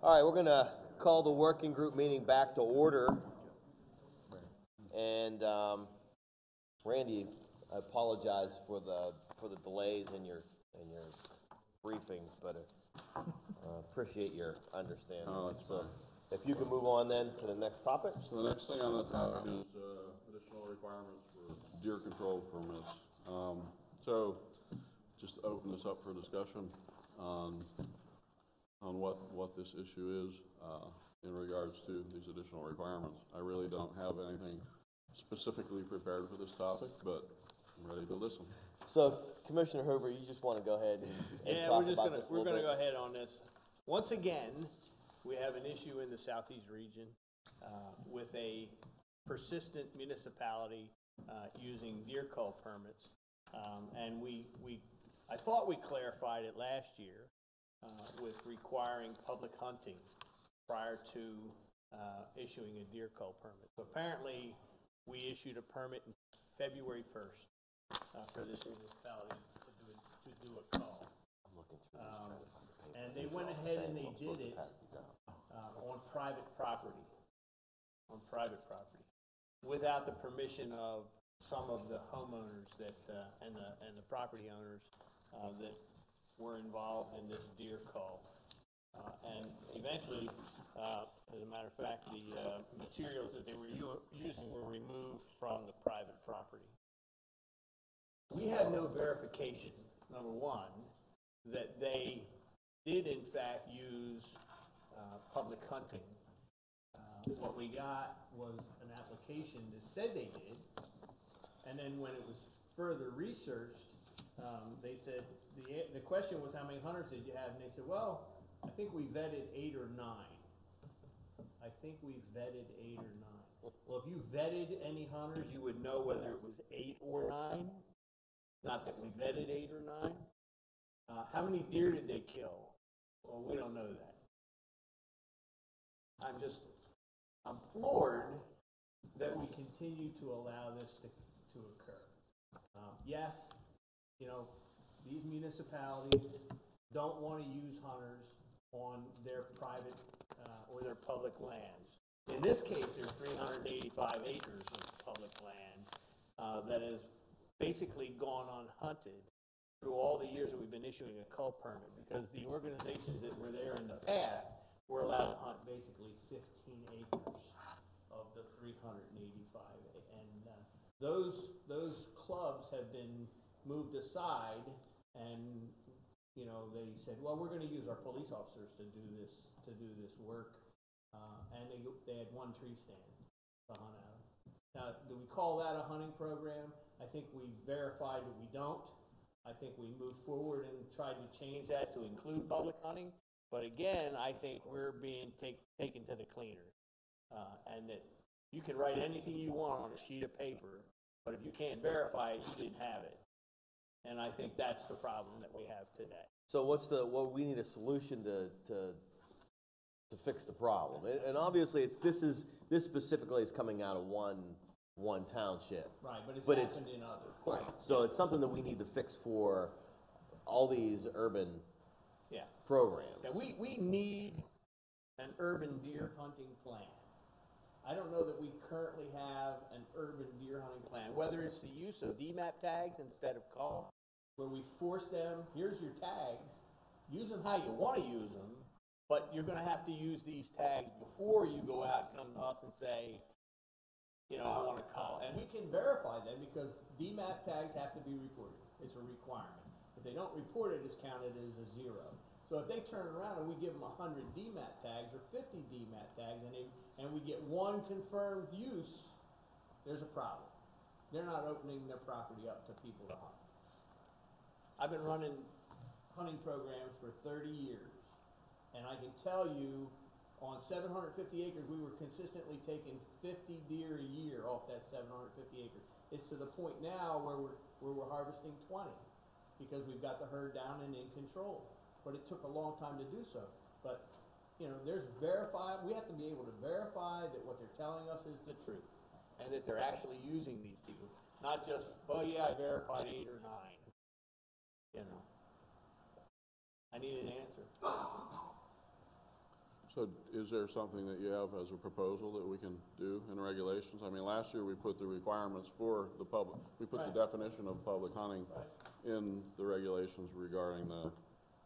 All right, we're going to call the working group meeting back to order. And Randy, I apologize for the delays in your briefings, but appreciate your understanding. Oh, that's so, fine. if you can move on then to the next topic. So the next thing on the topic is additional requirements for deer control permits. So just to open this up for discussion on what this issue is in regards to these additional requirements. I really don't have anything specifically prepared for this topic, but I'm ready to listen. So, Commissioner Hoover, you just want to go ahead and talk about this a little bit? We're going to go ahead on this. Once again, we have an issue in the Southeast region with a persistent municipality using deer call permits. And I thought we clarified it last year with requiring public hunting prior to issuing a deer call permit. So apparently, we issued a permit in February 1st for this municipality to do a call. I'm looking through this, And they went ahead and they did it on private property. On private property, without the permission of some of the homeowners that and the property owners that were involved in this deer call. And eventually, as a matter of fact, the materials that they were using were removed from the private property. We had no verification, number one, that they did in fact use public hunting. What we got was an application that said they did, and then when it was further researched, they said, the question was, how many hunters did you have? And they said, well, I think we vetted 8 or 9. I think we vetted 8 or 9. Well, if you vetted any hunters, you would know whether it was 8 or 9. Not that we vetted 8 or 9. How many deer did they kill? Well, we don't know that. I'm floored that we continue to allow this to occur. Yes, these municipalities don't want to use hunters on their private or their public lands. In this case, there's 385 acres of public land that has basically gone unhunted through all the years that we've been issuing a cull permit, because the organizations that were there in the past were allowed to hunt basically 15 acres of the 385, and those clubs have been moved aside, and they said, well, we're going to use our police officers to do this work, and they had one tree stand to hunt out of. Now, do we call that a hunting program? I think we verified that we don't. I think we moved forward and tried to change that to include public hunting. But again, I think we're being taken to the cleaner. And that you can write anything you want on a sheet of paper, but if you can't verify it, you didn't have it. And I think that's the problem that we have today. So we need a solution to fix the problem. And obviously this specifically is coming out of one township. Right, but it's happened in others. Right. So it's something that we need to fix for all these urban programs. Yeah, we need an urban deer hunting plan. I don't know that we currently have an urban deer hunting plan, whether it's the use of DMAP tags instead of call, where we force them, here's your tags, use them how you want to use them, but you're going to have to use these tags before you go out and come to us and say, I want to call. And we can verify them because DMAP tags have to be reported. It's a requirement. If they don't report it, it's counted as a 0. So if they turn around and we give them 100 DMAP tags or 50 DMAP tags and we get one confirmed use, there's a problem. They're not opening their property up to people to hunt. I've been running hunting programs for 30 years, and I can tell you on 750 acres, we were consistently taking 50 deer a year off that 750 acres. It's to the point now where we're harvesting 20 because we've got the herd down and in control. But it took a long time to do so. But we have to be able to verify that what they're telling us is the truth and that they're actually using these people, not just, oh yeah, I verified 8 or 9. I need an answer. So is there something that you have as a proposal that we can do in regulations? I mean, last year we put the requirements for the public, we put the definition of public hunting in the regulations regarding the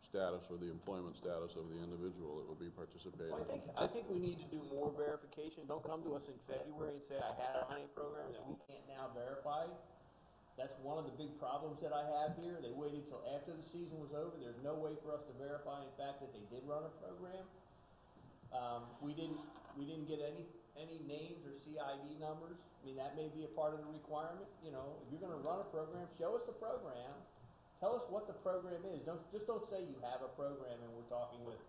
status or the employment status of the individual that would be participating. I think we need to do more verification. Don't come to us in February and say, I had a hunting program that we can't now verify. That's one of the big problems that I have here. They waited till after the season was over. There's no way for us to verify, in fact, that they did run a program. We didn't get any names or CID numbers. I mean, that may be a part of the requirement. You know, if you're gonna run a program, show us the program. Tell us what the program is. Don't say you have a program and we're talking with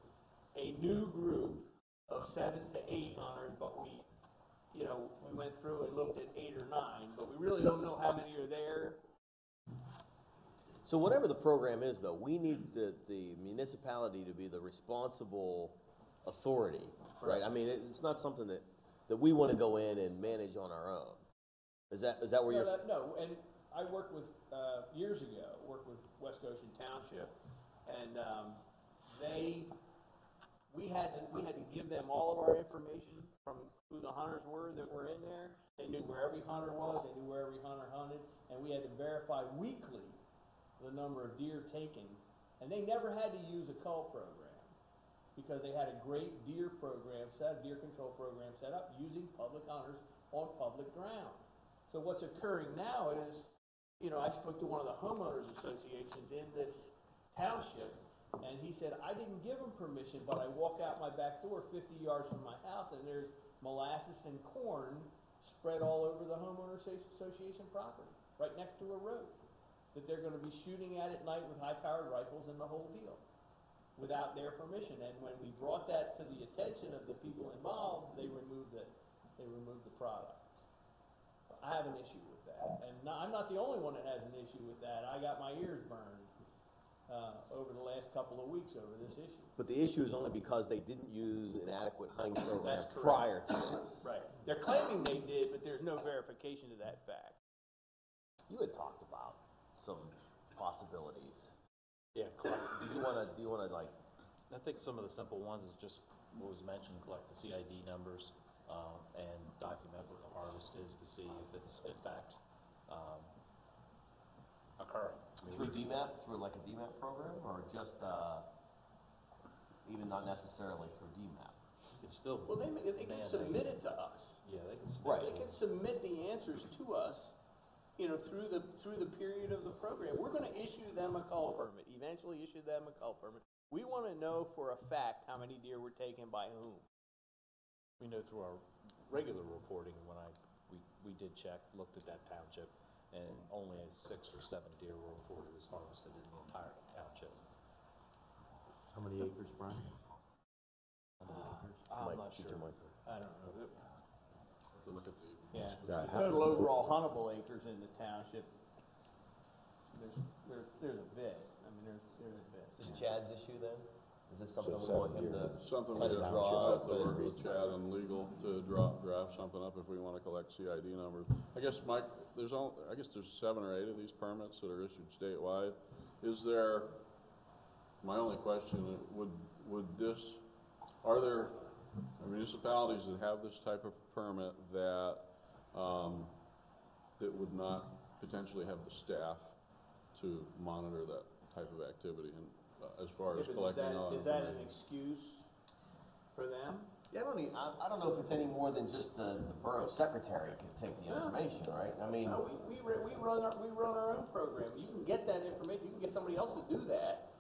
a new group of 7 to 8 hunters, but we went through and looked at 8 or 9, but we really don't know how many are there. So whatever the program is, though, we need the municipality to be the responsible authority, right? I mean, it's not something that we want to go in and manage on our own. Is that where you're? No, and I worked with, years ago, worked with West Goshen Township, and we had to give them all of our information from who the hunters were that were in there. They knew where every hunter was, they knew where every hunter hunted, and we had to verify weekly the number of deer taken. And they never had to use a cull program because they had a great deer control program set up using public hunters on public ground. So what's occurring now is, I spoke to one of the homeowners associations in this township, and he said, I didn't give them permission, but I walk out my back door 50 yards from my house, and there's molasses and corn spread all over the homeowner association property, right next to a road, that they're gonna be shooting at night with high-powered rifles and the whole deal, without their permission. And when we brought that to the attention of the people involved, they removed the product. I have an issue with that, and I'm not the only one that has an issue with that. I got my ears burned over the last couple of weeks over this issue. But the issue is only because they didn't use an adequate hunting program That's correct. prior to this. Right. They're claiming they did, but there's no verification of that fact. You had talked about some possibilities. Yeah. Do you wanna like? I think some of the simple ones is just what was mentioned, collect the CID numbers, and document what the harvest is to see if it's in fact, occurring. Through DMAP, through like a DMAP program, or just, even not necessarily through DMAP? It's still. Well, they can submit it to us. Yeah, they can submit. Right. They can submit the answers to us, through the period of the program. We're gonna issue them a cull permit, eventually issue them a cull permit. We wanna know for a fact how many deer were taken by whom. We know through our regular reporting, when we did check, looked at that township, and only 6 or 7 deer were reported as harvested in the entire township. How many acres, Brian? I'm not sure. I don't know. To look at the. Yeah. Yeah, Total overall huntable acres in the township, there's a bit. I mean, there's a bit. Is this Chad's issue then? Is this something we So want him to? Something we kind of just draw up work and- with Chad and legal to draft something up if we want to collect CID numbers. I guess, Mike, there's 7 or 8 of these permits that are issued statewide. Is there, my only question, are there municipalities that have this type of permit that would not potentially have the staff to monitor that type of activity and as far as collecting all Is that an information? excuse for them? Yeah, I don't know if it's any more than just the borough secretary can take the information, right? I mean, No, we run our own program. You can get that information. You can get somebody else to do that.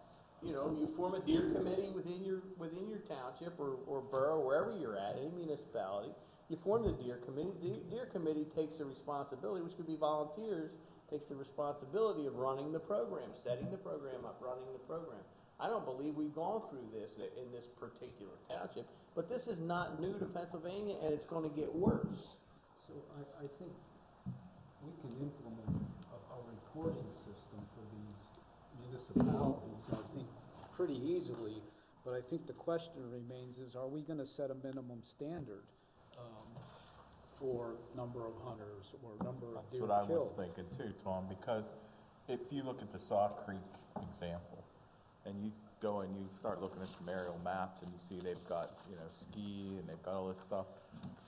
You form a deer committee within your township or borough, wherever you're at, any municipality. You form the deer committee. The deer committee takes the responsibility, which could be volunteers, takes the responsibility of running the program, setting the program up, running the program. I don't believe we've gone through this in this particular township, but this is not new to Pennsylvania, and it's going to get worse. So I think we can implement a reporting system for these municipalities, I think, pretty easily. But I think the question remains is, are we gonna set a minimum standard for number of hunters or number of That's deer what I was killed? thinking too, Tom, because if you look at the Saw Creek example, and go and you start looking at some aerial maps and you see they've got, you know, ski and they've got all this stuff,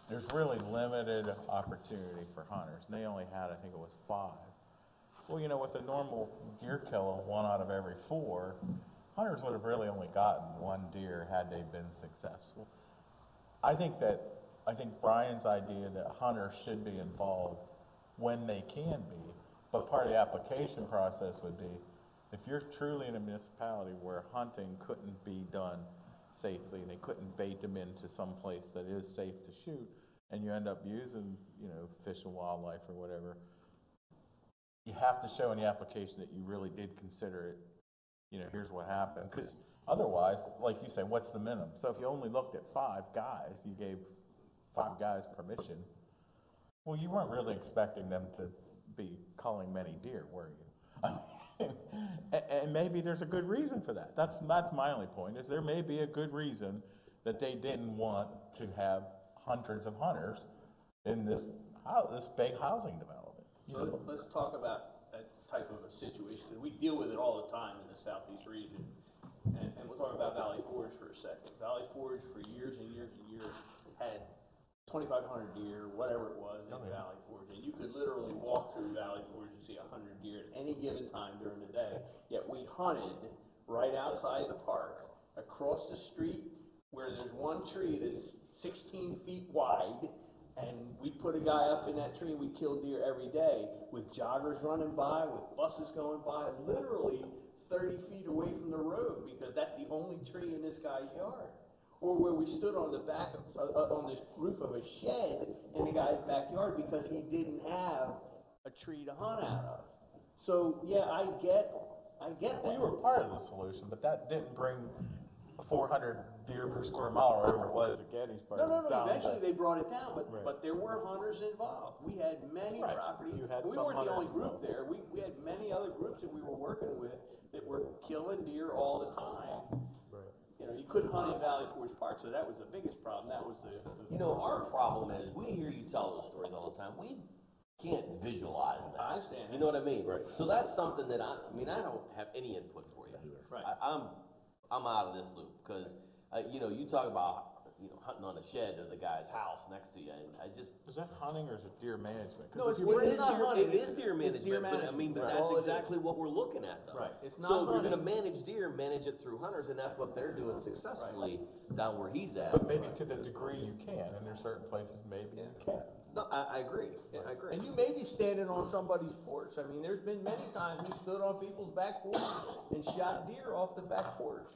there's really limited opportunity for hunters. And they only had, I think it was 5. Well, you know, with a normal deer kill of 1 out of every 4, hunters would have really only gotten 1 deer had they been successful. I think Brian's idea that hunters should be involved when they can be, but part of the application process would be, if you're truly in a municipality where hunting couldn't be done safely, and they couldn't bait them into some place that is safe to shoot, and you end up using, you know, Fish and Wildlife or whatever, you have to show in the application that you really did consider it, you know, here's what happened. Because otherwise, like you say, what's the minimum? So if you only looked at 5 guys, you gave 5 guys permission, well, you weren't really expecting them to be culling many deer, were you? I mean, and maybe there's a good reason for that. That's my only point, is there may be a good reason that they didn't want to have hundreds of hunters in this big housing development. So let's talk about that type of a situation, because we deal with it all the time in the southeast region. And we'll talk about Valley Forge for a second. Valley Forge for years and years and years had 2,500 deer, whatever it was, in Valley Forge. And you could literally walk through Valley Forge and see 100 deer at any given time during the day. Yet we hunted right outside the park, across the street, where there's one tree that's 16 feet wide, and we put a guy up in that tree and we killed deer every day with joggers running by, with buses going by, literally 30 feet away from the road, because that's the only tree in this guy's yard. Or where we stood on the back of, on the roof of a shed in the guy's backyard because he didn't have a tree to hunt out of. So yeah, I get that. Well, you were part of the solution, but that didn't bring 400 deer per square mile, or whatever it was at Gettysburg. No, down. eventually they brought it down, Right. but there were hunters involved. We had many Right. properties. You had We some weren't the only hunters group involved. there. We had many other groups that we were working with that were killing deer all the time. You know, you couldn't hunt in Valley Forge Park, so that was the biggest problem. That was the You know, our problem is, we hear you tell those stories all the time, we can't visualize that. I understand that. You know what I mean? Right. So that's something that I don't have any input for you. Right. I'm out of this loop, because, you know, you talk about, you know, hunting on a shed of the guy's house next to you, and I just. Is that hunting or is it deer management? 'Cause No, if it's you not bring- hunting. It is deer It's deer management, but I mean, but management. that's All it is. exactly what we're looking at, though. Right. It's not So if you're gonna hunting. manage deer, manage it through hunters, and that's what they're doing successfully down where he's at. But maybe to the degree you can, and there's certain places maybe you can't. No, I agree, I agree. And you may be standing on somebody's porch. I mean, there's been many times we stood on people's back porch and shot deer off the back porch.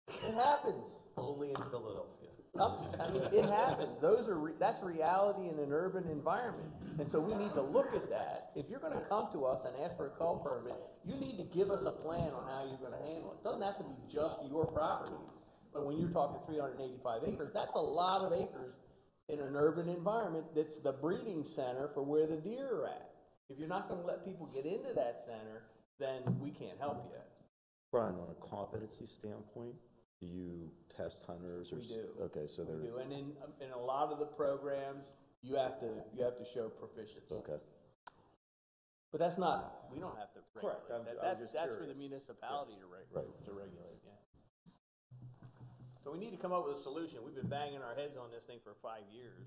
It happens. Only in Philadelphia. I mean, it happens. That's reality in an urban environment. And so we need to look at that. If you're gonna come to us and ask for a cull permit, you need to give us a plan on how you're gonna handle it. It doesn't have to be just your properties. But when you're talking 385 acres, that's a lot of acres in an urban environment that's the breeding center for where the deer are at. If you're not gonna let people get into that center, then we can't help you. Brian, on a competency standpoint, do you test hunters or? We do. Okay, so We there's, do, and in a lot of the programs, you have to show proficiency. okay. But that's not, we don't have to Correct, regulate. I'm just That's for the curious. municipality to Right. regulate, yeah. So we need to come up with a solution. We've been banging our heads on this thing for 5 years.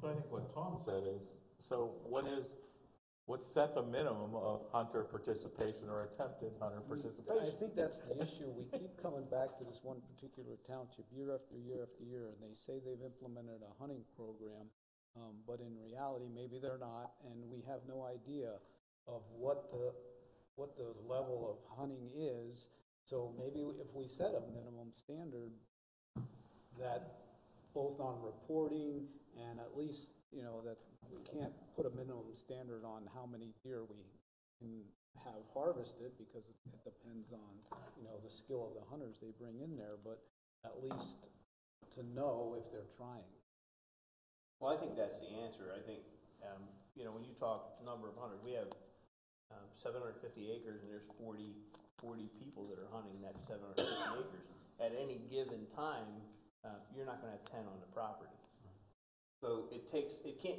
But I think what Tom said is, so what sets a minimum of hunter participation or attempted hunter I participation? think that's the issue. We keep coming back to this one particular township year after year after year, and they say they've implemented a hunting program, but in reality, maybe they're not, and we have no idea of what the level of hunting is. So maybe if we set a minimum standard that both on reporting and at least, you know, that we can't put a minimum standard on how many deer we can have harvested, because it depends on, you know, the skill of the hunters they bring in there, but at least to know if they're trying. Well, I think that's the answer. I think, you know, when you talk number of hunters, we have 750 acres, and there's 40 people that are hunting that 750 acres. At any given time, you're not gonna have 10 on the property. So it can't,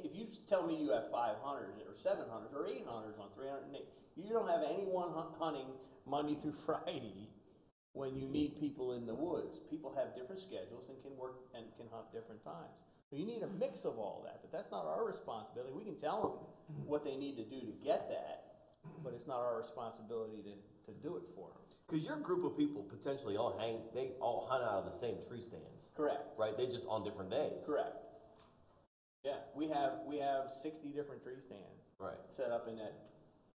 if you tell me you have 5 hunters, or 7 hunters, or 8 hunters on 308, you don't have anyone hunting Monday through Friday, when you need people in the woods. People have different schedules and can work and can hunt different times. So you need a mix of all that, but that's not our responsibility. We can tell them what they need to do to get that, but it's not our responsibility to do it for them. Because your group of people potentially they all hunt out of the same tree stands, Correct. right? They just on different days. Correct. Yeah, we have 60 different tree stands. Right. Set up in that,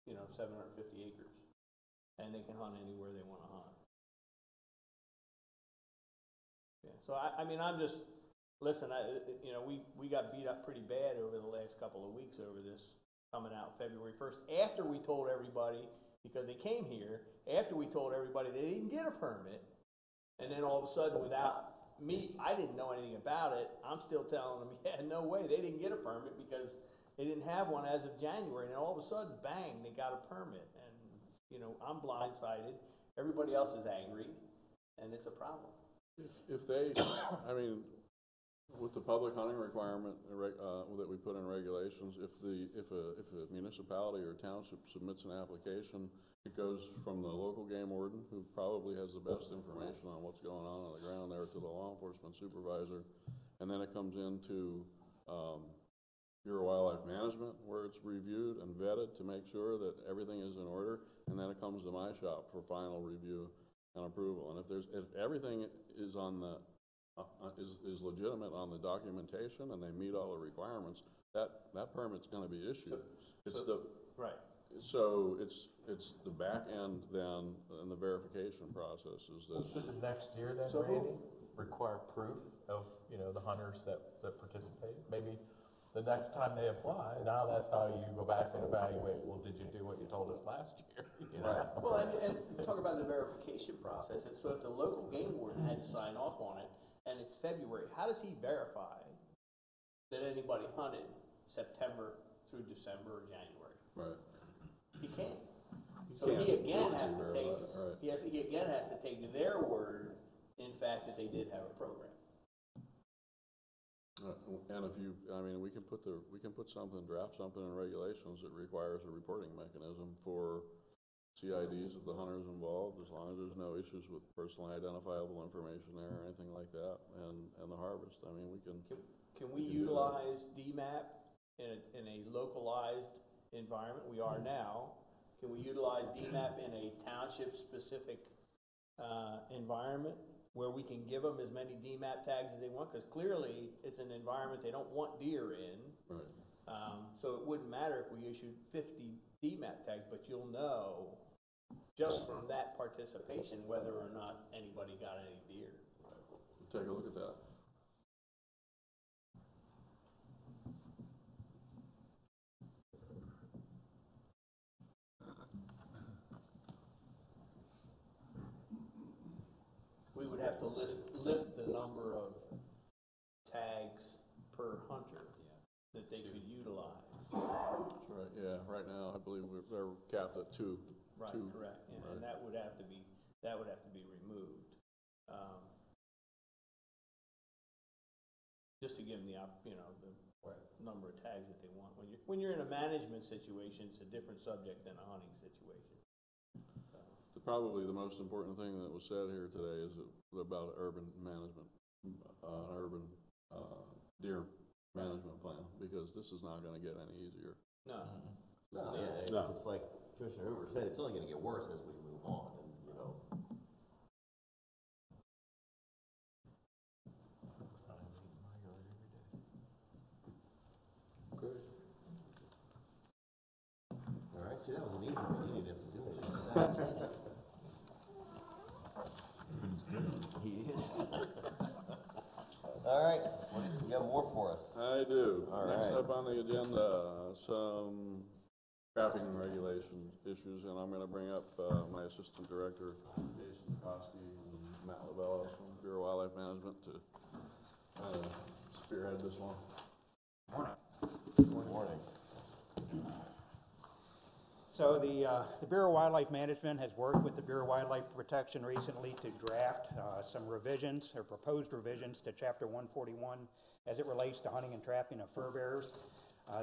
750 acres. And they can hunt anywhere they want to hunt. Yeah, so I mean, listen, we got beat up pretty bad over the last couple of weeks over this coming out February 1st, after we told everybody, because they came here, after we told everybody they didn't get a permit, and then all of a sudden, without me, I didn't know anything about it, I'm still telling them, yeah, no way, they didn't get a permit because they didn't have one as of January, and then all of a sudden, bang, they got a permit, and, I'm blindsided, everybody else is angry, and it's a problem. If they, I mean, with the public hunting requirement that we put in regulations, if a municipality or township submits an application, it goes from the local game warden, who probably has the best information on what's going on the ground there, to the law enforcement supervisor, and then it comes into Bureau of Wildlife Management, where it's reviewed and vetted to make sure that everything is in order, and then it comes to my shop for final review and approval. And if everything is on the is legitimate on the documentation and they meet all the requirements, that permit's going to be issued. Right. So it's the back end then, and the verification process is that. Should the next year then, Randy, require proof of, the hunters that participate? Maybe the next time they apply, now that's how you go back and evaluate, well, did you do what you told us last year? Right. Well, and talk about the verification process, and so if the local game warden had to sign off on it, and it's February, how does he verify that anybody hunted September through December or January? Right. He can't. So he again has to take, Right. he again has to take their word, in fact, that they did have a program. And we can put something, draft something in regulations that requires a reporting mechanism for CIDs of the hunters involved, as long as there's no issues with personally identifiable information there or anything like that, and the harvest. I mean, we can. Can we utilize DMAP in a localized environment? We are now. Can we utilize DMAP in a township-specific environment where we can give them as many DMAP tags as they want? Because clearly, it's an environment they don't want deer in. Right. So it wouldn't matter if we issued 50 DMAP tags, but you'll know just from that participation whether or not anybody got any deer. Right. Take a look at that. We would have to lift the number of tags per hunter that they could utilize. That's right. Yeah. Right now, I believe they're capped at 2. Right, 2. correct, Right. and that would have to be removed. Just to give them the number of tags that they want. When you're in a management situation, it's a different subject than a hunting situation. Probably the most important thing that was said here today is about urban management, urban deer management plan, because this is not going to get any easier. No. No, yeah, it's like Commissioner Hoover said, it's only going to get worse as we move on, and Good. All right, see, that was an easy one. You didn't have to do anything. He is. All right, you have more for us. I do. All Next right. up on the agenda, some trapping and regulation issues, and I'm going to bring up my assistant director, Jason Kosky, and Matt Lavella from Bureau of Wildlife Management to spearhead this one. Good morning. So the Bureau of Wildlife Management has worked with the Bureau of Wildlife Protection recently to draft some revisions or proposed revisions to Chapter 141 as it relates to hunting and trapping of fur bearers.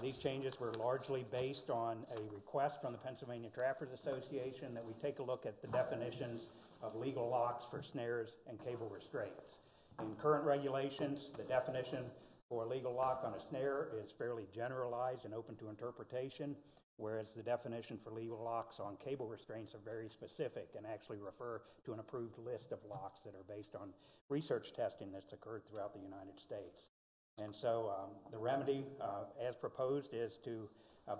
These changes were largely based on a request from the Pennsylvania Trappers Association that we take a look at the definitions of legal locks for snares and cable restraints. In current regulations, the definition for a legal lock on a snare is fairly generalized and open to interpretation, whereas the definition for legal locks on cable restraints are very specific and actually refer to an approved list of locks that are based on research testing that's occurred throughout the United States. And so the remedy, as proposed, is to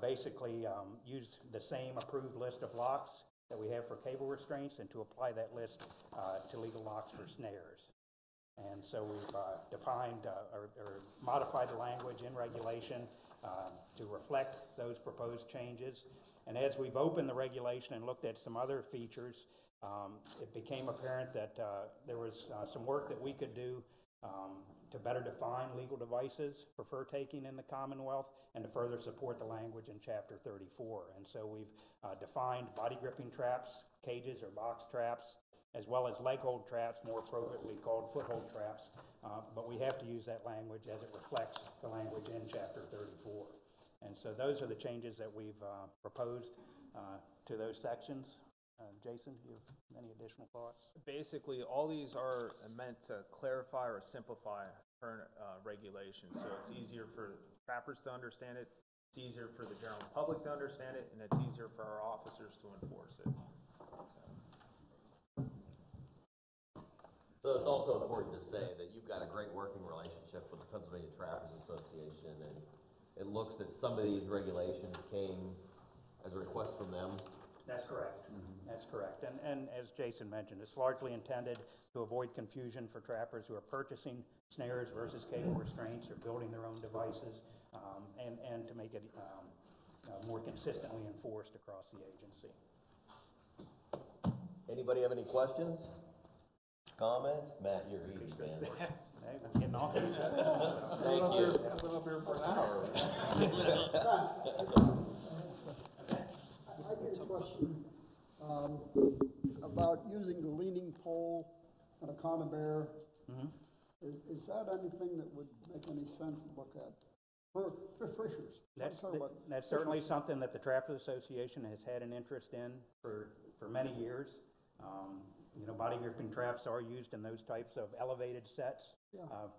basically use the same approved list of locks that we have for cable restraints and to apply that list to legal locks for snares. And so we've defined or modified the language in regulation to reflect those proposed changes. And as we've opened the regulation and looked at some other features, it became apparent that there was some work that we could do to better define legal devices for fur taking in the Commonwealth and to further support the language in Chapter 34. And so we've defined body gripping traps, cages or box traps, as well as leg hold traps, more appropriately called foothold traps. But we have to use that language as it reflects the language in Chapter 34. And so those are the changes that we've proposed to those sections. Jason, do you have any additional thoughts? Basically, all these are meant to clarify or simplify current regulations, so it's easier for trappers to understand it, it's easier for the general public to understand it, and it's easier for our officers to enforce it. So it's also important to say that you've got a great working relationship with the Pennsylvania Trappers Association, and it looks that some of these regulations came as a request from them. That's correct. That's correct. And as Jason mentioned, it's largely intended to avoid confusion for trappers who are purchasing snares versus cable restraints or building their own devices, and to make it more consistently enforced across the agency. Anybody have any questions? Comments? Matt, you're easy, man. Hey, we're getting off. Thank you. I've been up here for an hour. I get a question about using the leaning pole on a common bear. Is that anything that would make any sense to look at for fishers? That's certainly something that the Trappers Association has had an interest in for many years. You know, body gripping traps are used in those types of elevated sets,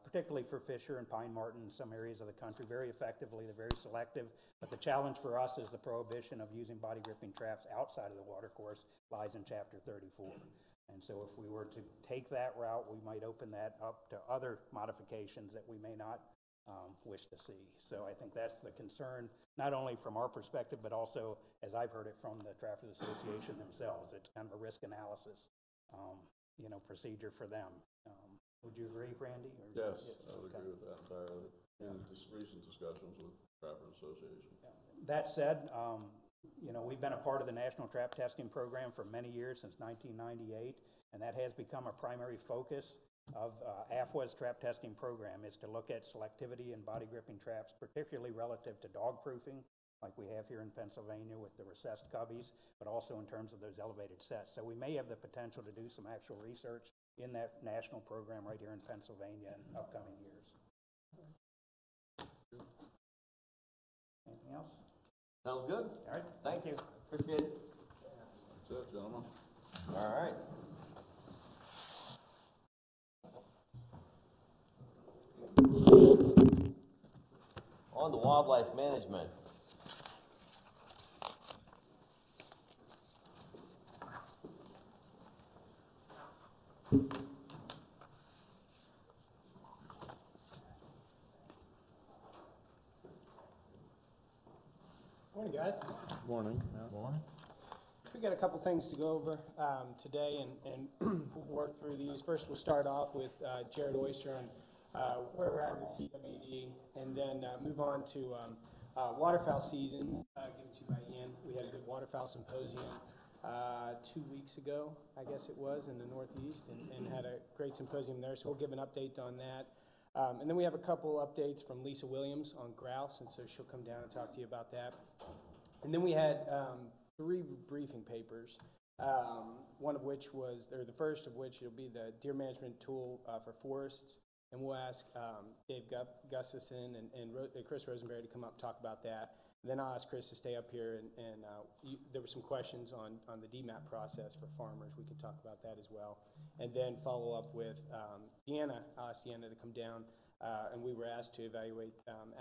particularly for fisher and pine marten in some areas of the country, very effectively. They're very selective, but the challenge for us is the prohibition of using body gripping traps outside of the watercourse lies in Chapter 34. And so if we were to take that route, we might open that up to other modifications that we may not wish to see. So I think that's the concern, not only from our perspective, but also, as I've heard it from the Trappers Association themselves, it's kind of a risk analysis procedure for them. Would you agree, Randy? Yes, I would agree with that entirely. In recent discussions with Trappers Association. That said, we've been a part of the National Trap Testing Program for many years, since 1998, and that has become a primary focus of AFWA's trap testing program, is to look at selectivity in body gripping traps, particularly relative to dog proofing, like we have here in Pennsylvania with the recessed cubbies, but also in terms of those elevated sets. So we may have the potential to do some actual research in that national program right here in Pennsylvania in upcoming years. Anything else? Sounds good. All right. Thanks. Thank you. Appreciate it. That's it, gentlemen. All right. On to wildlife management. Morning, guys. Morning. Morning. We got a couple things to go over today, and we'll work through these. First, we'll start off with Jared Oyster on where we're at with CWD, and then move on to waterfowl seasons, given to you by Ian. We had a good waterfowl symposium 2 weeks ago, I guess it was, in the Northeast, and had a great symposium there, so we'll give an update on that. And then we have a couple updates from Lisa Williams on grouse, and so she'll come down and talk to you about that. And then we had 3 briefing papers, one of which was, or the first of which will be the deer management tool for forests. and we'll ask Dave Gustafson and Chris Rosenberry to come up and talk about that. Then I'll ask Chris to stay up here, and there were some questions on the DMAP process for farmers. We can talk about that as well. And then follow up with Deanna. I'll ask Deanna to come down, and we were asked to evaluate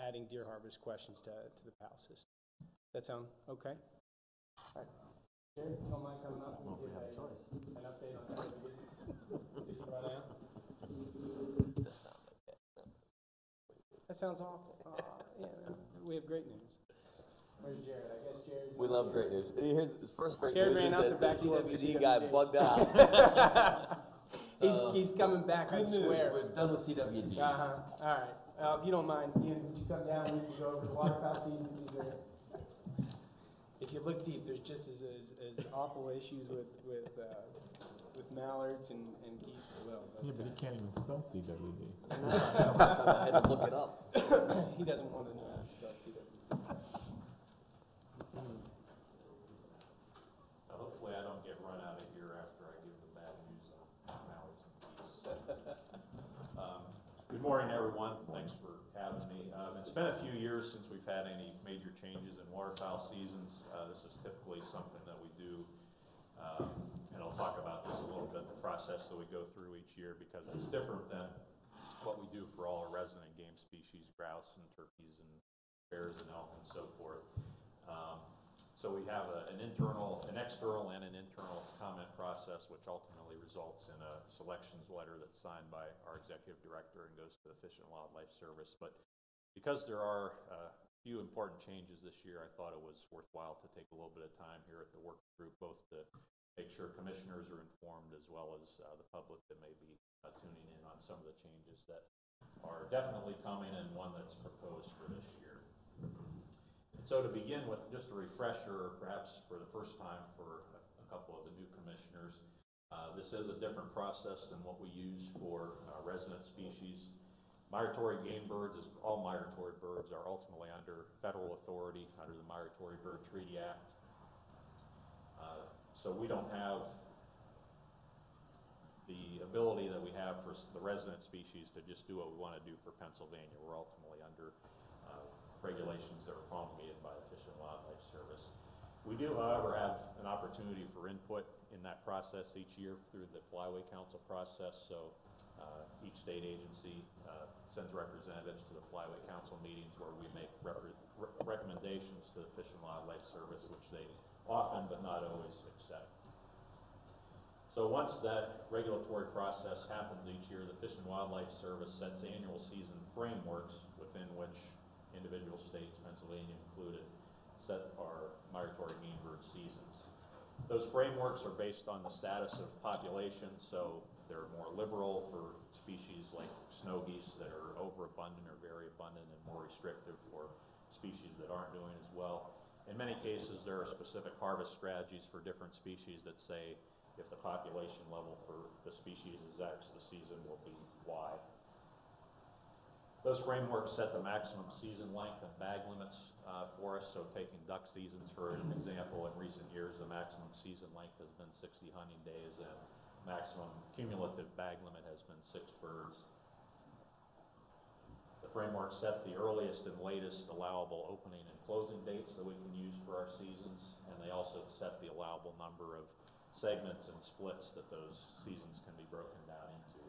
adding deer harvest questions to the PAL system. That sound okay? All right. Jared, if you don't mind coming up and give an update on how did you run out? That sounds awful. Yeah, no, we have great news. Where's Jared? I guess Jared's... We love great news. Here's the first great Jared news ran is out that the back door of the CWD guy CWD. bugged out. He's coming back, I Good news, swear. we're done with CWD. Uh-huh, all right. If you don't mind, Ian, would you come down, we can go over the waterfowl season. These are, if you look deep, there's just as awful issues with mallards and geese as well. Yeah, but he can't even spell CWD. I had to look it up. He doesn't want to know how to spell CWD. Hopefully I don't get run out of here after I give the bad news on mallards and geese. Good morning, everyone. Thanks for having me. It's been a few years since we've had any major changes in waterfowl seasons. This is typically something that we do, and I'll talk about this a little bit, the process that we go through each year, because it's different than what we do for all our resident game species, grouse and turkeys and bears and elk and so forth. So we have an external, and an internal comment process, which ultimately results in a selections letter that's signed by our executive director and goes to the Fish and Wildlife Service. But because there are a few important changes this year, I thought it was worthwhile to take a little bit of time here at the work group, both to make sure commissioners are informed as well as the public that may be tuning in on some of the changes that are definitely coming and one that's proposed for this year. And so to begin with, just a refresher, perhaps for the first time for a couple of the new commissioners, this is a different process than what we use for resident species. Migratory game birds, all migratory birds are ultimately under federal authority under the Migratory Bird Treaty Act. So we don't have the ability that we have for the resident species to just do what we want to do for Pennsylvania. We're ultimately under regulations that are promulgated by the Fish and Wildlife Service. We do, however, have an opportunity for input in that process each year through the Flyway Council process. So each state agency sends representatives to the Flyway Council meetings where we make recommendations to the Fish and Wildlife Service, which they often but not always accept. So once that regulatory process happens each year, the Fish and Wildlife Service sets annual season frameworks within which individual states, Pennsylvania included, set our migratory game bird seasons. Those frameworks are based on the status of population, so they're more liberal for species like snow geese that are overabundant or very abundant, and more restrictive for species that aren't doing as well. In many cases, there are specific harvest strategies for different species that say if the population level for the species is X, the season will be Y. Those frameworks set the maximum season length and bag limits for us. So taking duck seasons, for an example, in recent years, the maximum season length has been 60 hunting days, and maximum cumulative bag limit has been 6 birds. The framework set the earliest and latest allowable opening and closing dates that we can use for our seasons, and they also set the allowable number of segments and splits that those seasons can be broken down into.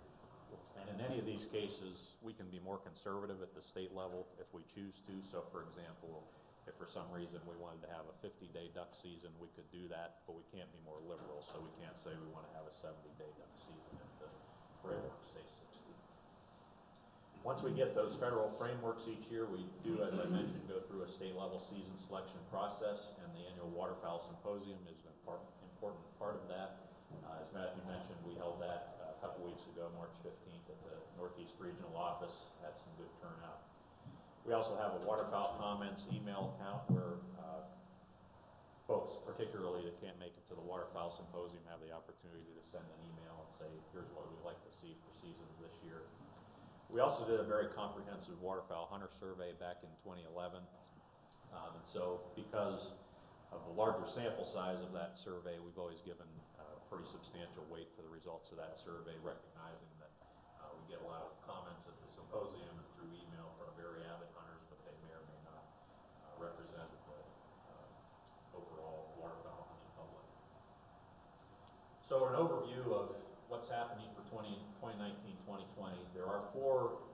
And in any of these cases, we can be more conservative at the state level if we choose to. So for example, if for some reason we wanted to have a 50-day duck season, we could do that, but we can't be more liberal. So we can't say we want to have a 70-day duck season if the framework says 60. Once we get those federal frameworks each year, we do, as I mentioned, go through a state level season selection process, and the annual Waterfowl Symposium is an important part of that. As Matthew mentioned, we held that a couple weeks ago, March 15th, at the Northeast Regional Office. Had some good turnout. We also have a Waterfowl Comments email account where folks, particularly that can't make it to the Waterfowl Symposium, have the opportunity to send an email and say, here's what we'd like to see for seasons this year. We also did a very comprehensive waterfowl hunter survey back in 2011. And so because of the larger sample size of that survey, we've always given pretty substantial weight to the results of that survey, recognizing that we get a lot of comments at the symposium and through email from very avid hunters, but they may or may not represent the overall waterfowl hunting public. So an overview of what's happening for 2019-2020. There are four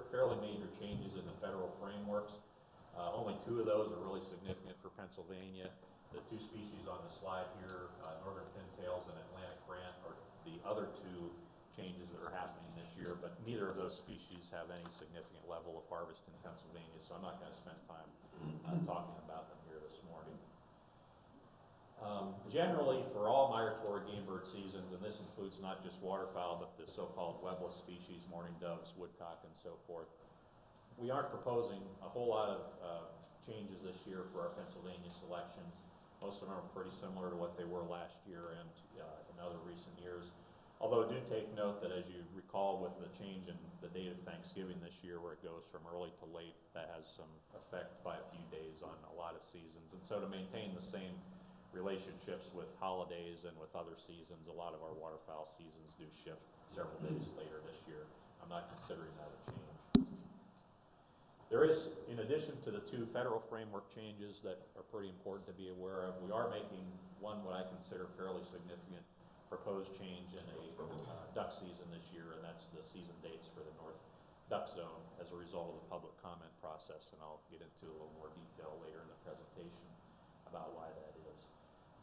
fairly major changes in the federal frameworks. Only two of those are really significant for Pennsylvania. The two species on the slide here, northern pintails and Atlantic brant, are the other two changes that are happening this year, but neither of those species have any significant level of harvest in Pennsylvania, so I'm not going to spend time talking about them here this morning. Generally, for all migratory game bird seasons, and this includes not just waterfowl, but the so-called webless species, mourning doves, woodcock, and so forth, we aren't proposing a whole lot of changes this year for our Pennsylvania selections. Most of them are pretty similar to what they were last year and in other recent years. Although do take note that, as you recall, with the change in the date of Thanksgiving this year, where it goes from early to late, that has some effect by a few days on a lot of seasons. And so to maintain the same relationships with holidays and with other seasons, a lot of our waterfowl seasons do shift several days later this year. I'm not considering that a change. There is, in addition to the two federal framework changes that are pretty important to be aware of, we are making one what I consider fairly significant proposed change in a duck season this year, and that's the season dates for the North Duck Zone as a result of the public comment process, and I'll get into a little more detail later in the presentation about why that is.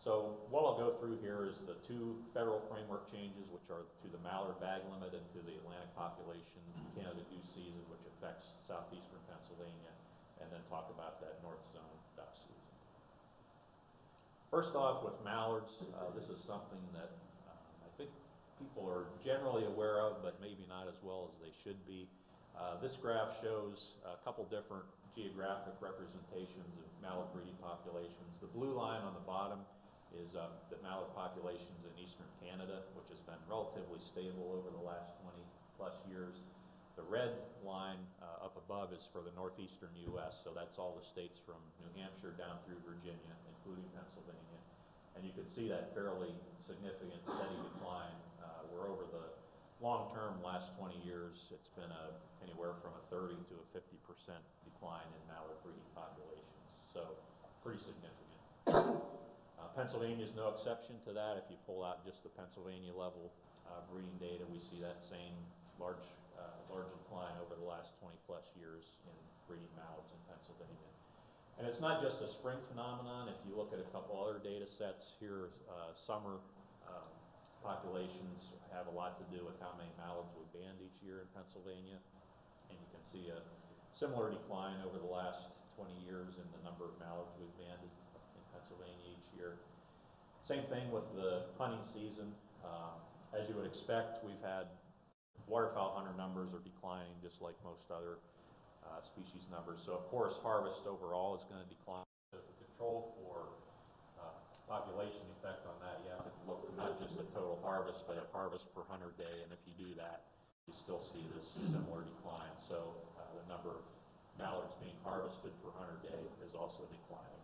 So what I'll go through here is the two federal framework changes, which are to the mallard bag limit and to the Atlantic population Canada goose season, which affects southeastern Pennsylvania, and then talk about that North Zone duck season. First off, with mallards, this is something that I think people are generally aware of, but maybe not as well as they should be. This graph shows a couple different geographic representations of mallard breeding populations. The blue line on the bottom is the mallard populations in eastern Canada, which has been relatively stable over the last 20 plus years. The red line up above is for the northeastern U.S., so that's all the states from New Hampshire down through Virginia, including Pennsylvania. And you can see that fairly significant steady decline, where over the long term, last 20 years, it's been anywhere from a 30 to a 50% decline in mallard breeding populations, so pretty significant. Pennsylvania is no exception to that. If you pull out just the Pennsylvania level breeding data, we see that same large decline over the last 20 plus years in breeding mallards in Pennsylvania. And it's not just a spring phenomenon. If you look at a couple other data sets here, summer populations have a lot to do with how many mallards we band each year in Pennsylvania. And you can see a similar decline over the last 20 years in the number of mallards we've banded in Pennsylvania each year. Same thing with the hunting season. As you would expect, we've had waterfowl hunter numbers are declining just like most other species numbers. So of course harvest overall is going to decline. So to control for population effect on that, you have to look not just at total harvest, but at harvest per hunter day. And if you do that, you still see this similar decline. So the number of mallards being harvested per hunter day is also declining.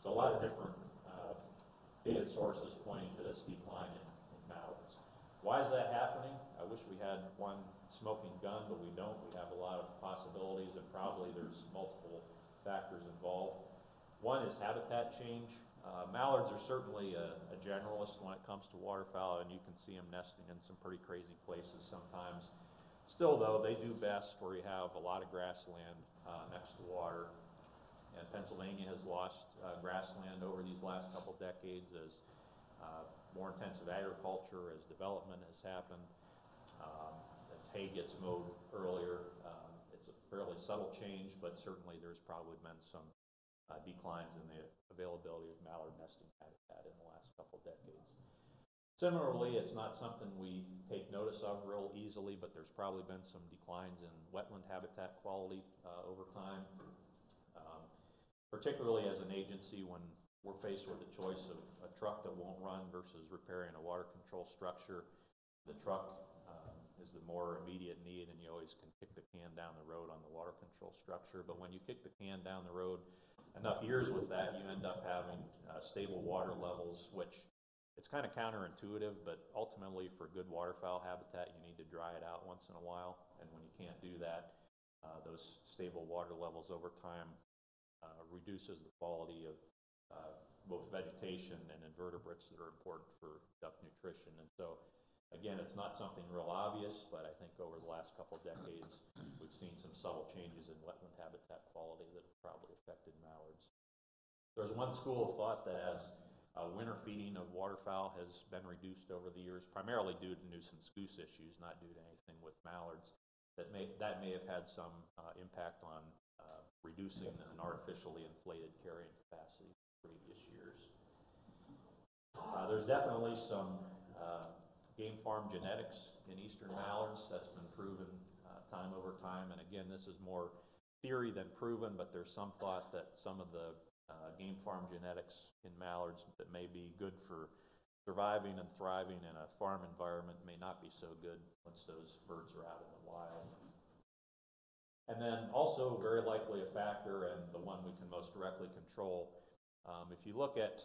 So a lot of different data sources pointing to this decline in mallards. Why is that happening? I wish we had one smoking gun, but we don't. We have a lot of possibilities, and probably there's multiple factors involved. One is habitat change. Mallards are certainly a generalist when it comes to waterfowl, and you can see them nesting in some pretty crazy places sometimes. Still, though, they do best where you have a lot of grassland next to water. And Pennsylvania has lost grassland over these last couple decades as more intensive agriculture, as development has happened, as hay gets mowed earlier. It's a fairly subtle change, but certainly there's probably been some declines in the availability of mallard nesting habitat in the last couple decades. Similarly, it's not something we take notice of real easily, but there's probably been some declines in wetland habitat quality over time. Particularly as an agency when we're faced with the choice of a truck that won't run versus repairing a water control structure. The truck is the more immediate need, and you always can kick the can down the road on the water control structure. But when you kick the can down the road enough years with that, you end up having stable water levels, which It's kind of counterintuitive, but ultimately for good waterfowl habitat, you need to dry it out once in a while. And when you can't do that, those stable water levels over time reduces the quality of both vegetation and invertebrates that are important for duck nutrition. And so, again, it's not something real obvious, but I think over the last couple of decades, we've seen some subtle changes in wetland habitat quality that have probably affected mallards. There's one school of thought that as winter feeding of waterfowl has been reduced over the years, primarily due to nuisance goose issues, not due to anything with mallards, that may have had some impact on reducing an artificially inflated carrying capacity in previous years. There's definitely some game farm genetics in eastern mallards that's been proven time over time, and again, this is more theory than proven, but there's some thought that some of the game farm genetics in mallards that may be good for surviving and thriving in a farm environment may not be so good once those birds are out in the wild. And then also very likely a factor, and the one we can most directly control, if you look at,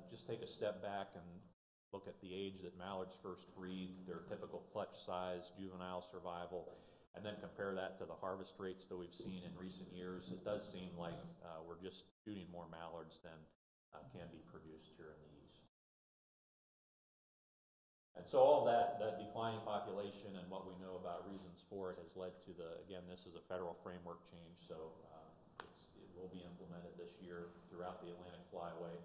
just take a step back and look at the age that mallards first breed, their typical clutch size, juvenile survival, and then compare that to the harvest rates that we've seen in recent years, it does seem like we're just shooting more mallards than can be produced here in the east. And so all that declining population and what we know about reasons for it has led to again, this is a federal framework change, so it will be implemented this year throughout the Atlantic Flyway.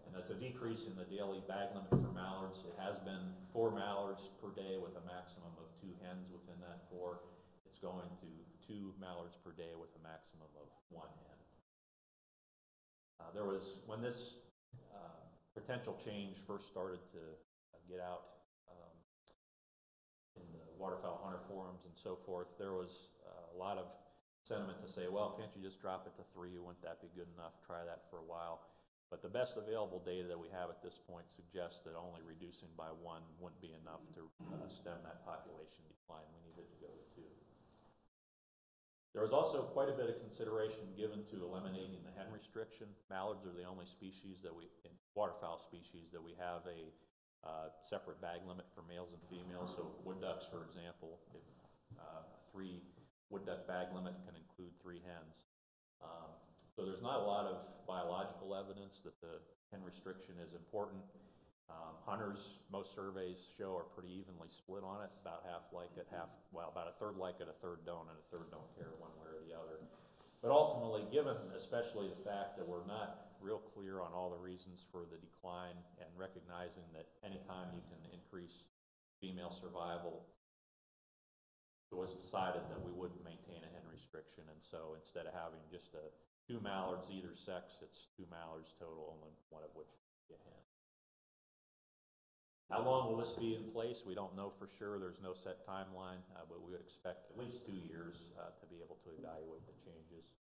And that's a decrease in the daily bag limit for mallards. It has been 4 mallards per day with a maximum of 2 hens within that 4. It's going to 2 mallards per day with a maximum of 1 hen. There was, when this potential change first started to get out in the waterfowl hunter forums and so forth, there was a lot of sentiment to say, well, can't you just drop it to 3? Wouldn't that be good enough? Try that for a while. But the best available data that we have at this point suggests that only reducing by 1 wouldn't be enough to stem that population decline. We needed to go to 2. There was also quite a bit of consideration given to eliminating the hen restriction. Mallards are the only species that waterfowl species that we have a separate bag limit for males and females. So wood ducks, for example, 3 wood duck bag limit can include 3 hens. So there's not a lot of biological evidence that the hen restriction is important. Hunters, most surveys show, are pretty evenly split on it, about half like it, about a third like it, a third don't, and a third don't care one way or the other. But ultimately, given especially the fact that we're not real clear on all the reasons for the decline, and recognizing that anytime you can increase female survival, it was decided that we would maintain a hen restriction. And so instead of having just 2 mallards either sex, it's 2 mallards total, only one of which will be a hen. How long will this be in place? We don't know for sure. There's no set timeline, but we would expect at least 2 years to be able to evaluate the changes.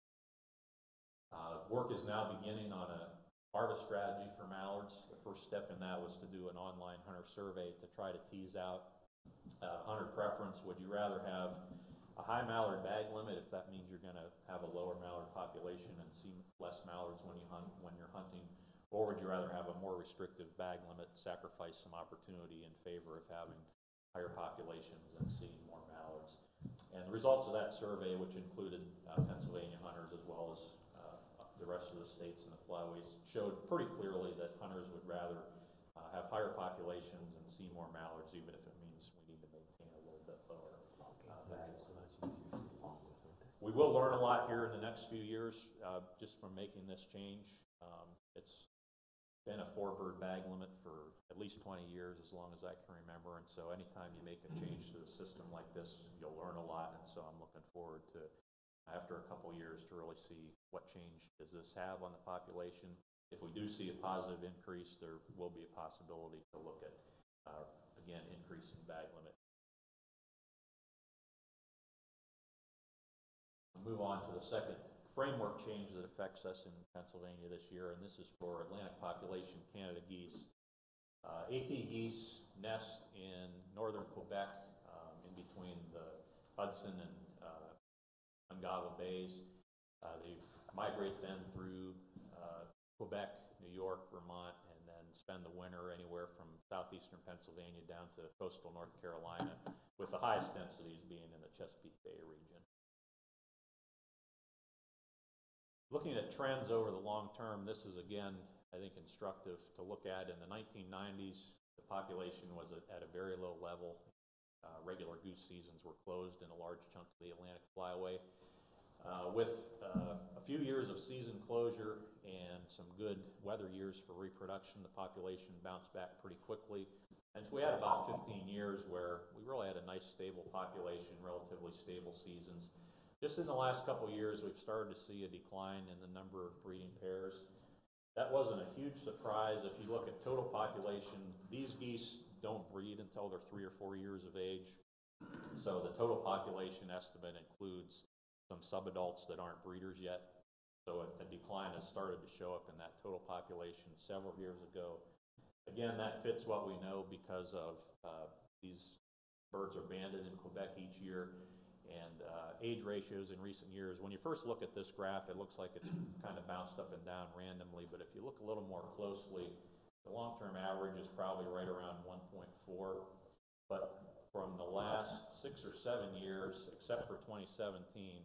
Work is now beginning on a harvest strategy for mallards. The first step in that was to do an online hunter survey to try to tease out hunter preference. Would you rather have a high mallard bag limit, if that means you're going to have a lower mallard population and see less mallards when you're hunting? Or would you rather have a more restrictive bag limit, sacrifice some opportunity in favor of having higher populations and seeing more mallards? And the results of that survey, which included Pennsylvania hunters as well as the rest of the states and the flyways, showed pretty clearly that hunters would rather have higher populations and see more mallards, even if it means we need to maintain a little bit lower bag limit. We will learn a lot here in the next few years just from making this change. It's been a 4-bird bag limit for at least 20 years, as long as I can remember, and so anytime you make a change to the system like this, you'll learn a lot, and so I'm looking forward to, after a couple years, to really see what change does this have on the population. If we do see a positive increase, there will be a possibility to look at, again, increasing bag limit. We'll move on to the second framework change that affects us in Pennsylvania this year, and this is for Atlantic population Canada geese. AP geese nest in northern Quebec, in between the Hudson and Ungava Bays. They migrate then through Quebec, New York, Vermont, and then spend the winter anywhere from southeastern Pennsylvania down to coastal North Carolina, with the highest densities being in the Chesapeake Bay region. Looking at trends over the long term, this is again, I think, instructive to look at. In the 1990s, the population was at a very low level. Regular goose seasons were closed in a large chunk of the Atlantic Flyway. With a few years of season closure and some good weather years for reproduction, the population bounced back pretty quickly. And so we had about 15 years where we really had a nice stable population, relatively stable seasons. Just in the last couple of years, we've started to see a decline in the number of breeding pairs. That wasn't a huge surprise. If you look at total population, these geese don't breed until they're 3 or 4 years of age. So the total population estimate includes some subadults that aren't breeders yet. So a decline has started to show up in that total population several years ago. Again, that fits what we know because of these birds are banded in Quebec each year, and age ratios in recent years. When you first look at this graph, it looks like it's kind of bounced up and down randomly, but if you look a little more closely, the long-term average is probably right around 1.4, but from the last 6 or 7 years, except for 2017,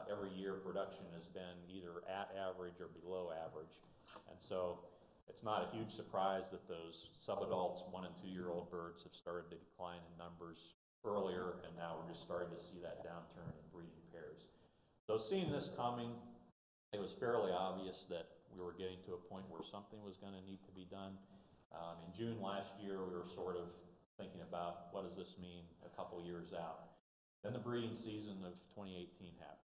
every year production has been either at average or below average. And so it's not a huge surprise that those subadults, 1 and 2 year old birds, have started to decline in numbers earlier, and now we're just starting to see that downturn in breeding pairs. So seeing this coming, it was fairly obvious that we were getting to a point where something was going to need to be done. In June last year, we were sort of thinking about what does this mean a couple years out. Then the breeding season of 2018 happened,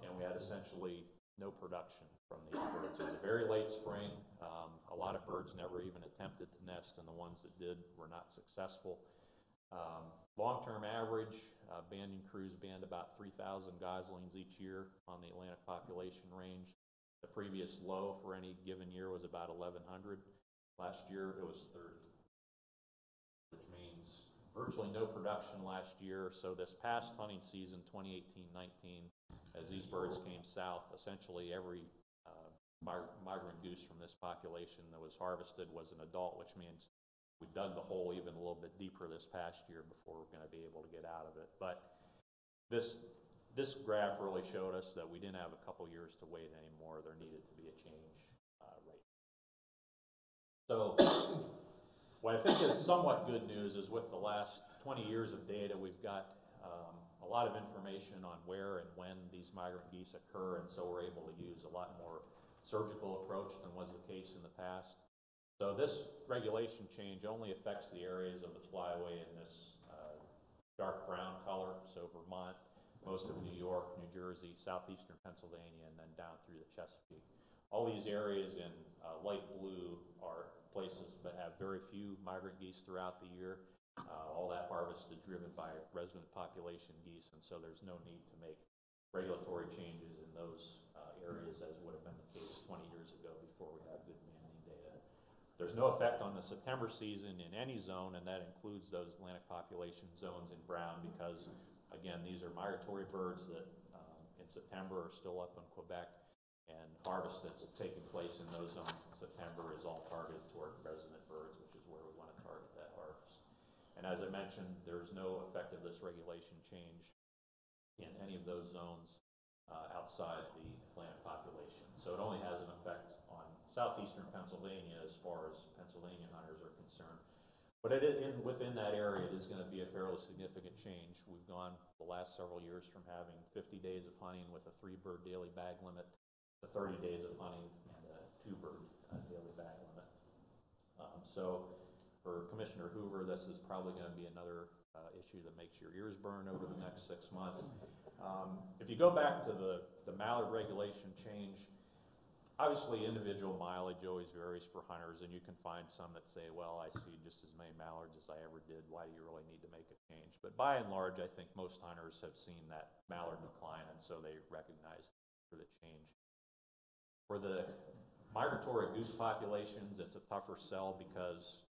and we had essentially no production from these birds. It was a very late spring. A lot of birds never even attempted to nest, and the ones that did were not successful. Long-term average, banding crews band about 3,000 goslings each year on the Atlantic population range. The previous low for any given year was about 1,100. Last year it was 30, which means virtually no production last year. So this past hunting season, 2018-19, as these birds came south, essentially every migrant goose from this population that was harvested was an adult, which means we dug the hole even a little bit deeper this past year before we're going to be able to get out of it. But this graph really showed us that we didn't have a couple years to wait anymore. There needed to be a change right now. So what I think is somewhat good news is with the last 20 years of data, we've got a lot of information on where and when these migrant geese occur, and so we're able to use a lot more surgical approach than was the case in the past. So this regulation change only affects the areas of the flyway in this dark brown color, so Vermont, most of New York, New Jersey, southeastern Pennsylvania, and then down through the Chesapeake. All these areas in light blue are places that have very few migrant geese throughout the year. All that harvest is driven by resident population geese, and so there's no need to make regulatory changes in those areas as would have been the case 20 years ago before we had good banding data. There's no effect on the September season in any zone, and that includes those Atlantic population zones in brown because, again, these are migratory birds that in September are still up in Quebec, and harvest that's taking place in those zones in September is all targeted toward resident birds, which is where we want to target that harvest. And as I mentioned, there's no effect of this regulation change in any of those zones outside the Atlantic population. So it only has an effect on southeastern Pennsylvania as far as Pennsylvania hunters are concerned. But within that area, it is going to be a fairly significant change. We've gone the last several years from having 50 days of hunting with a 3-bird daily bag limit to 30 days of hunting and a 2-bird daily bag limit. So for Commissioner Hoover, this is probably going to be another issue that makes your ears burn over the next 6 months. If you go back to the mallard regulation change, obviously individual mileage always varies for hunters, and you can find some that say, well, I see just as many mallards as I ever did. Why do you really need to make a change? But by and large, I think most hunters have seen that mallard decline, and so they recognize for the change. For the migratory goose populations, it's a tougher sell because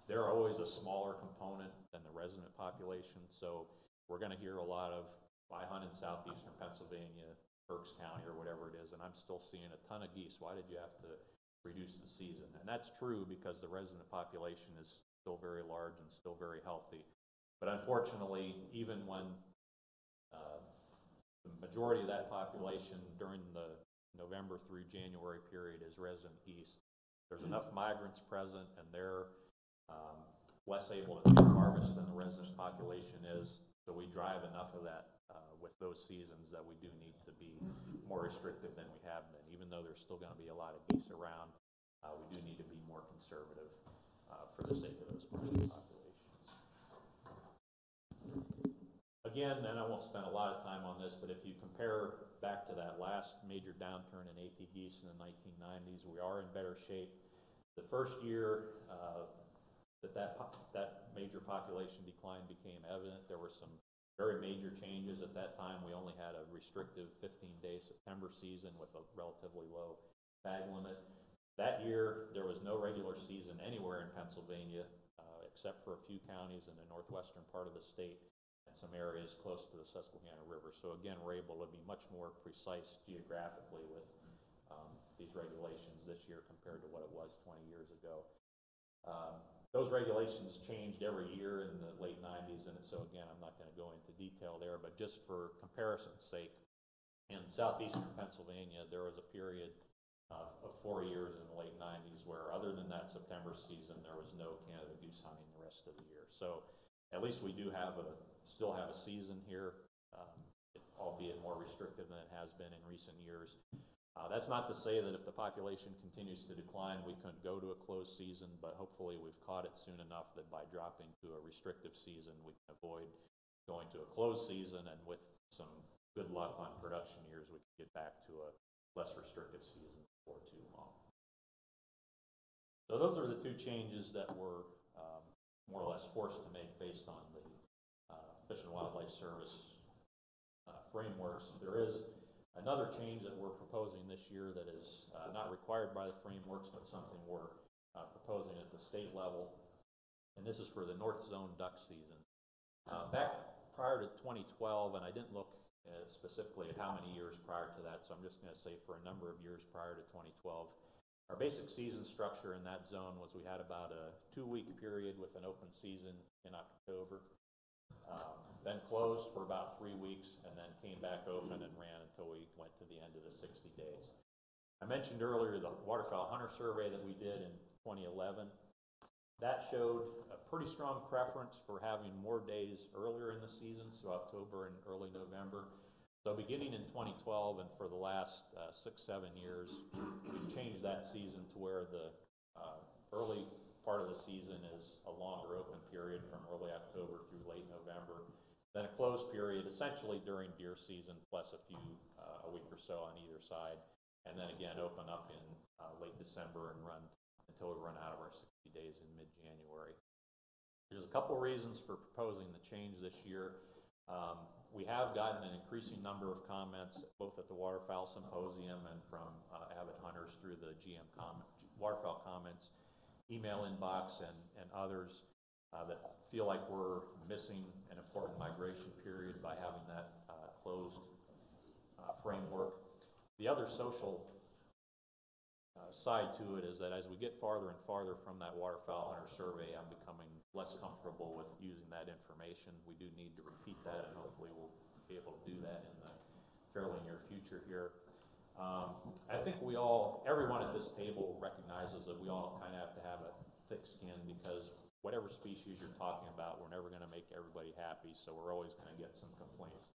they're always a smaller component than the resident population. So we're going to hear a lot of, I hunt in southeastern Pennsylvania, Berks County or whatever it is, and I'm still seeing a ton of geese. Why did you have to reduce the season. And that's true because the resident population is still very large and still very healthy. But unfortunately, even when the majority of that population during the November through January period is resident geese, there's enough migrants present and they're less able to take harvest than the resident population is. So we drive enough of that with those seasons that we do need to be more restrictive than we have been. Even though there's still going to be a lot of geese around, we do need to be more conservative for the sake of those populations. Again, and I won't spend a lot of time on this, but if you compare back to that last major downturn in AP geese in the 1990s, we are in better shape. The first year that major population decline became evident, there were some very major changes. At that time, we only had a restrictive 15-day September season with a relatively low bag limit. That year, there was no regular season anywhere in Pennsylvania, except for a few counties in the northwestern part of the state and some areas close to the Susquehanna River. So again, we're able to be much more precise geographically with these regulations this year compared to what it was 20 years ago. Those regulations changed every year in the late 90s, and so again, I'm not going to go into detail there, but just for comparison's sake, in southeastern Pennsylvania, there was a period of 4 years in the late 90s where, other than that September season, there was no Canada goose hunting the rest of the year. So at least we do still have a season here, albeit more restrictive than it has been in recent years. That's not to say that if the population continues to decline, we couldn't go to a closed season, but hopefully we've caught it soon enough that by dropping to a restrictive season, we can avoid going to a closed season, and with some good luck on production years, we can get back to a less restrictive season before too long. So those are the two changes that we're more or less forced to make based on the Fish and Wildlife Service frameworks. There is another change that we're proposing this year that is not required by the frameworks, but something we're proposing at the state level, and this is for the North Zone duck season. Back prior to 2012, and I didn't look specifically at how many years prior to that, so I'm just going to say for a number of years prior to 2012, our basic season structure in that zone was we had about a 2-week period with an open season in October, then closed for about 3 weeks, and then came back open and ran until we went to the end of the 60 days. I mentioned earlier the waterfowl hunter survey that we did in 2011. That showed a pretty strong preference for having more days earlier in the season, so October and early November. So beginning in 2012 and for the last 6-7 years, we've changed that season to where the early part of the season is a longer open period from early October through late November. Then a closed period essentially during deer season plus a week or so on either side. And then again open up in late December and run until we run out of our 60 days in mid-January. There's a couple reasons for proposing the change this year. We have gotten an increasing number of comments both at the Waterfowl Symposium and from avid hunters through the Waterfowl Comments email inbox and others that feel like we're missing an important migration period by having that closed framework. The other social side to it is that as we get farther and farther from that waterfowl hunter survey, I'm becoming less comfortable with using that information. We do need to repeat that, and hopefully we'll be able to do that in the fairly near future here. I think everyone at this table recognizes that we all kind of have to have a thick skin, because whatever species you're talking about, we're never going to make everybody happy, so we're always going to get some complaints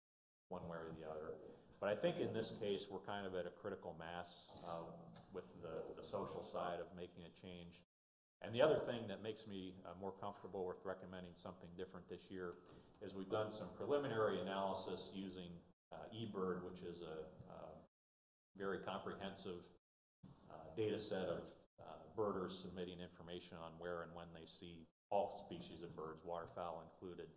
one way or the other. But I think in this case, we're kind of at a critical mass with the social side of making a change. And the other thing that makes me more comfortable with recommending something different this year is we've done some preliminary analysis using eBird, which is a very comprehensive data set of birders submitting information on where and when they see all species of birds, waterfowl included.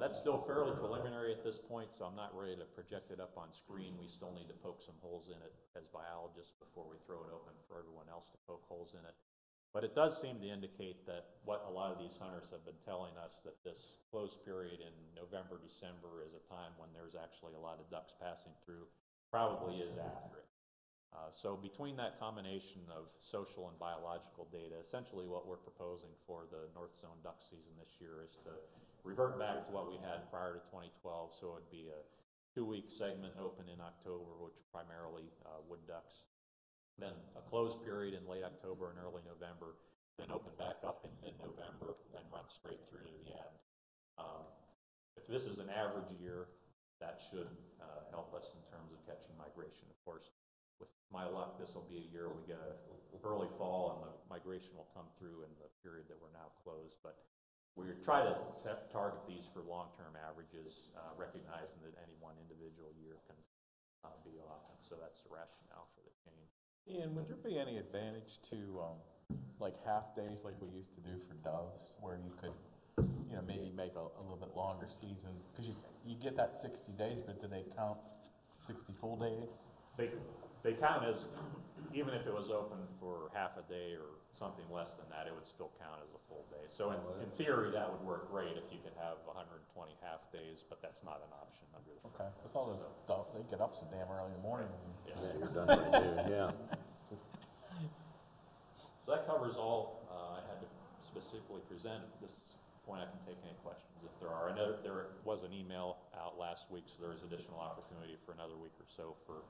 That's still fairly preliminary at this point, so I'm not ready to project it up on screen. We still need to poke some holes in it as biologists before we throw it open for everyone else to poke holes in it. But it does seem to indicate that what a lot of these hunters have been telling us, that this closed period in November, December is a time when there's actually a lot of ducks passing through, probably is accurate. So between that combination of social and biological data, essentially what we're proposing for the North Zone duck season this year is to revert back to what we had prior to 2012. So it'd be a 2-week segment open in October, which primarily wood ducks. Then a closed period in late October and early November, then open back up in mid-November and run straight through to the end. If this is an average year, that should help us in terms of catching migration. Of course, with my luck, this will be a year we get an early fall and the migration will come through in the period that we're now closed. But we try to target these for long-term averages, recognizing that any one individual year can be off. And so that's the rationale for the change. Ian, would there be any advantage to like half days like we used to do for doves, where you could, you know, maybe make a little bit longer season? Because you get that 60 days, but do they count 60 full days? They count as, even if it was open for half a day or something less than that, it would still count as a full day. So in theory, that would work great if you could have 120 half days, but that's not an option under the Okay, because all those doves, they get up so damn early in the morning. Yeah, you're done for the day, yeah. So that covers all I had to specifically present. At this point, I can take any questions if there are. I know there was an email out last week, so there is additional opportunity for another week or so for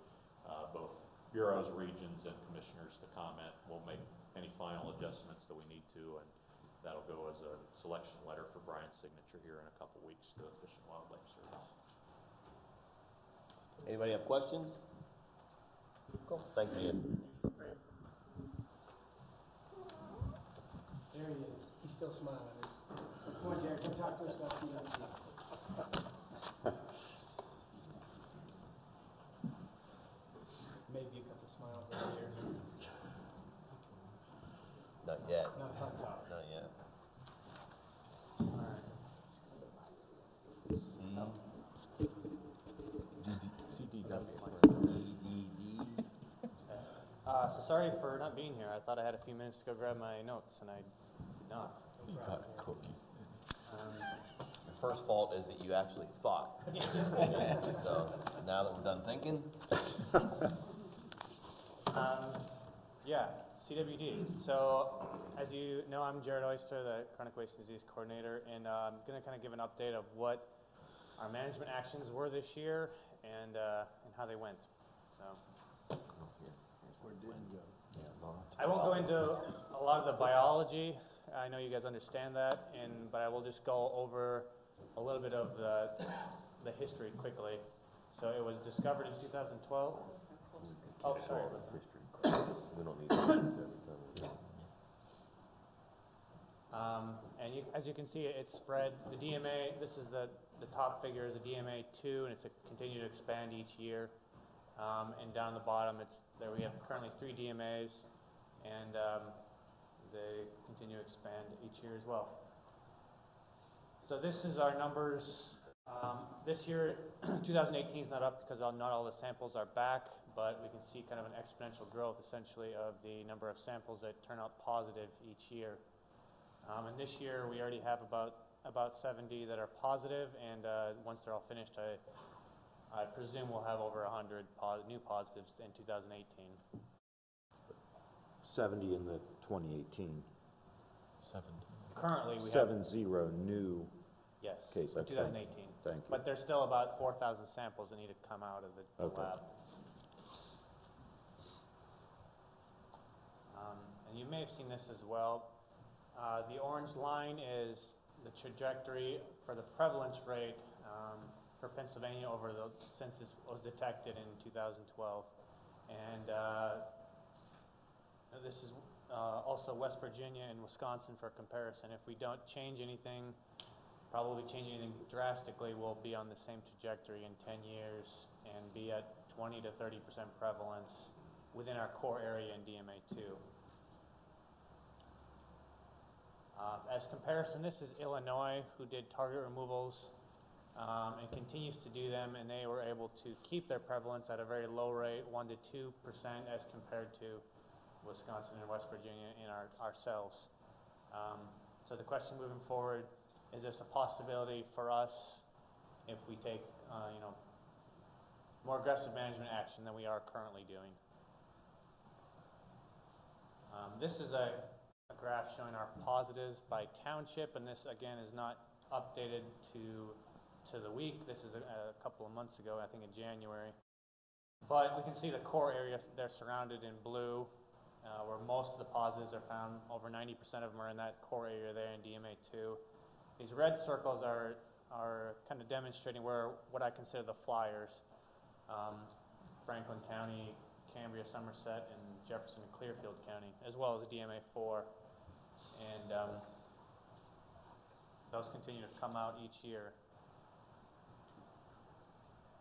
both bureaus, regions, and commissioners to comment. We'll make any final adjustments that we need to, and that'll go as a selection letter for Brian's signature here in a couple weeks to Fish and Wildlife Service. Anybody have questions? Cool. Thanks, Ian. There he is. He's still smiling. Come on, Jared, come talk to us about CWD. Maybe a couple smiles over here. Not yet. Not puns out. Not yet. So sorry for not being here. I thought I had a few minutes to go grab my notes, and I did not. You got a cookie. Your first fault is that you actually thought. So now that we're done thinking, Yeah, CWD. So as you know, I'm Jared Oyster, the Chronic Wasting Disease Coordinator, and I'm going to kind of give an update of what our management actions were this year and how they went. So I won't go into a lot of the biology. I know you guys understand that, but I will just go over a little bit of the history quickly. So it was discovered in 2012. Oh, sorry. We don't need to use everything. And as you can see, it's spread. The DMA, this is the top figure is a DMA2, and it's continued to expand each year. And down the bottom, there we have currently 3 DMAs, and they continue to expand each year as well. So this is our numbers. This year, 2018 is not up because not all the samples are back, but we can see kind of an exponential growth essentially of the number of samples that turn out positive each year. And this year we already have about 70 that are positive, and once they're all finished, I presume we'll have over 100 new positives in 2018. 70 in the 2018. 70. Currently we 70 new. Yes, cases. for 2018. Thank you. But there's still about 4,000 samples that need to come out of the Okay. lab. And you may have seen this as well. The orange line is the trajectory for the prevalence rate for Pennsylvania since this was detected in 2012. And this is also West Virginia and Wisconsin for comparison. If we don't change anything, probably change anything drastically, we'll be on the same trajectory in 10 years and be at 20 to 30% prevalence within our core area in DMA2. As comparison, this is Illinois, who did target removals and continues to do them, and they were able to keep their prevalence at a very low rate, 1 to 2%, as compared to Wisconsin and West Virginia and ourselves. So the question moving forward, is this a possibility for us if we take more aggressive management action than we are currently doing? This is a graph showing our positives by township, and this again is not updated to the week. This is a couple of months ago, I think in January. But we can see the core areas, they're surrounded in blue, where most of the positives are found. Over 90% of them are in that core area there in DMA2. These red circles are kind of demonstrating where what I consider the flyers. Franklin County, Cambria, Somerset, and Jefferson and Clearfield County, as well as DMA4. And those continue to come out each year.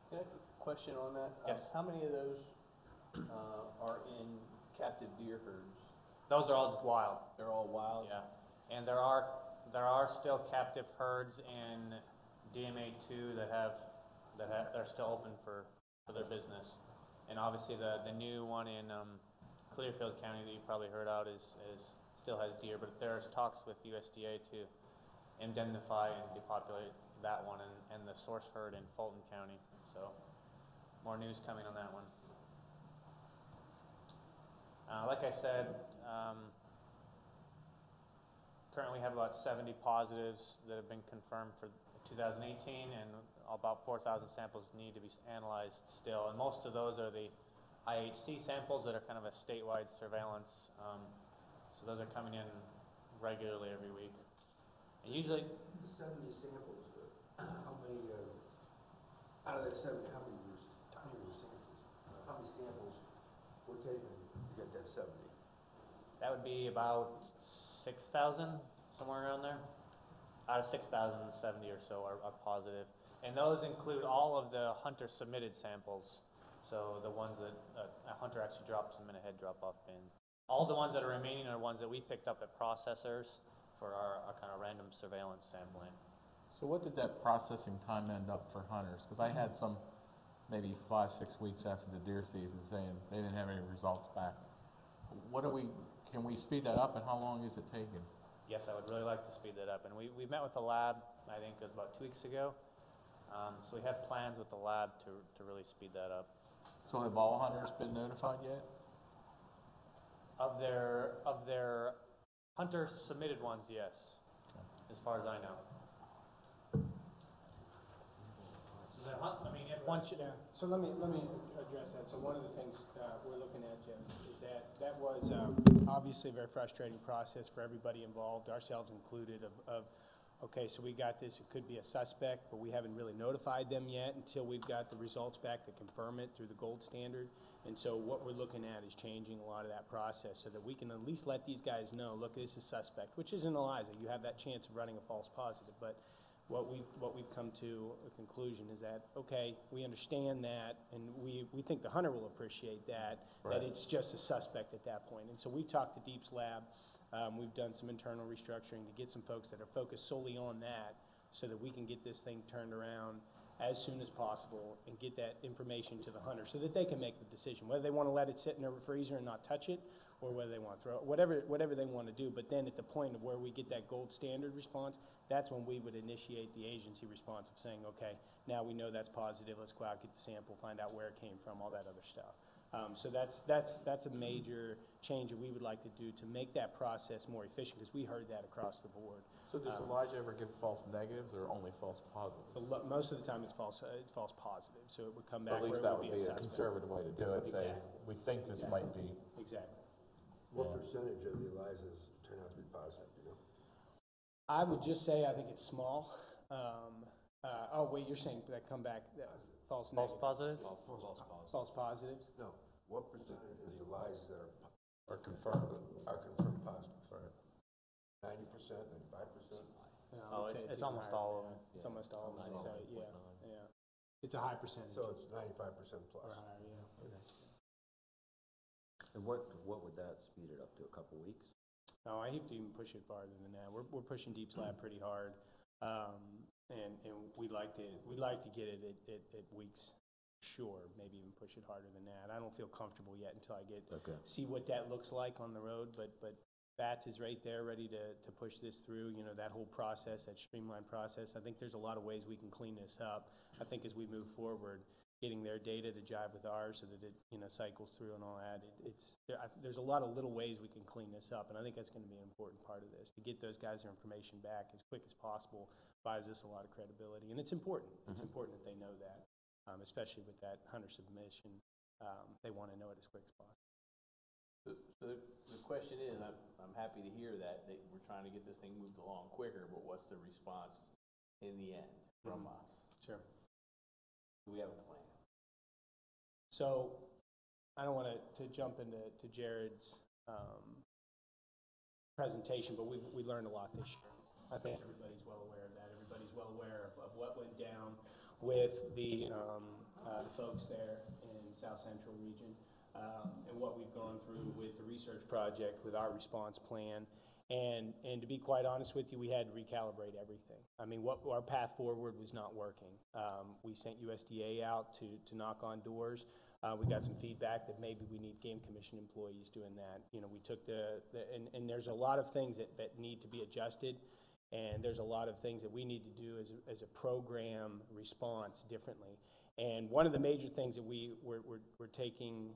Can I have a question on that? Yes. How many of those are in captive deer herds? Those are all just wild. They're all wild? Yeah. And there are still captive herds in DMA2 that are still open for their business. And obviously the new one in Clearfield County that you probably heard out is still has deer, but there's talks with USDA to indemnify and depopulate that one and the source herd in Fulton County. So more news coming on that one. Like I said, currently we have about 70 positives that have been confirmed for 2018, and about 4,000 samples need to be analyzed still. And most of those are the IHC samples that are kind of a statewide surveillance. So those are coming in regularly every week. And usually, The 70 samples, how many, out of that 70, how many samples? How many samples were taken to get that 70? that would be about 6,000, somewhere around there. Out of 6,000, 70 or so are positive. And those include all of the hunter submitted samples. So the ones that a hunter actually drops them in a head drop-off bin. All the ones that are remaining are ones that we picked up at processors for our kind of random surveillance sampling. So what did that processing time end up for hunters? Because I had some maybe 5-6 weeks after the deer season saying they didn't have any results back. Can we speed that up, and how long is it taking? Yes, I would really like to speed that up. And we met with the lab, I think it was about 2 weeks ago. So we have plans with the lab to really speed that up. So have all hunters been notified yet? Of their hunter submitted ones, yes, as far as I know. So I mean, if one should. Yeah, so let me address that. So one of the things we're looking at, Jim, is that was obviously a very frustrating process for everybody involved, ourselves included, okay, so we got this, it could be a suspect, but we haven't really notified them yet until we've got the results back to confirm it through the gold standard. And so what we're looking at is changing a lot of that process so that we can at least let these guys know, look, this is suspect, which isn't ELISA. You have that chance of running a false positive. But what we've come to a conclusion is that, okay, we understand that, and we think the hunter will appreciate that, Right. that it's just a suspect at that point. And so we talked to Deep's lab. We've done some internal restructuring to get some folks that are focused solely on that so that we can get this thing turned around as soon as possible and get that information to the hunter so that they can make the decision, whether they want to let it sit in their freezer and not touch it, or whether they want to throw it, whatever they want to do. But then at the point of where we get that gold standard response, that's when we would initiate the agency response of saying, okay, now we know that's positive, let's go out, get the sample, find out where it came from, all that other stuff. So that's a major change that we would like to do to make that process more efficient, because we heard that across the board. So does Elijah ever give false negatives or only false positives? So most of the time it's false positive, so it would come back At where least it that would would be be a a suspect. conservative way to do it, say, Exactly. we think this might be. Exactly. What percentage of the ELISAs turn out to be positive, you know? I would just say I think it's small. Oh, wait, you're saying that come back, false False negative? positives? False positives? No, what percentage of the ELISAs that Are confirmed. are confirmed positive? 90%, 95%? No, I Oh, would say it's even almost higher all than of them. that. It's almost all of them, so, yeah. It's a high percentage. So it's 95% Or plus. higher, yeah. And what would that speed it up to, a couple weeks? No, I hate to even push it farther than that. We're pushing Deep's lab pretty hard, and we'd like to get it at weeks, sure, maybe even push it harder than that. I don't feel comfortable yet until I see what that looks like on the road, but Bats is right there, ready to push this through, you know, that whole process, that streamlined process. I think there's a lot of ways we can clean this up. I think as we move forward, getting their data to jive with ours so that it, cycles through and all that. There's a lot of little ways we can clean this up, and I think that's going to be an important part of this. To get those guys their information back as quick as possible buys us a lot of credibility, and it's important. It's important that they know that, especially with that hunter submission. They want to know it as quick as possible. So the question is, I'm happy to hear that we're trying to get this thing moved along quicker, but what's the response in the end from us? Sure. Do we have a plan? So I don't want to jump into Jared's presentation, but we learned a lot this year. I think everybody's well aware of that. Everybody's well aware of what went down with the folks there in South Central region. And what we've gone through with the research project, with our response plan. And to be quite honest with you, we had to recalibrate everything. I mean, our path forward was not working. We sent USDA out to knock on doors. We got some feedback that maybe we need Game Commission employees doing that. We took and there's a lot of things that need to be adjusted. And there's a lot of things that we need to do as a program response differently. And one of the major things that we're taking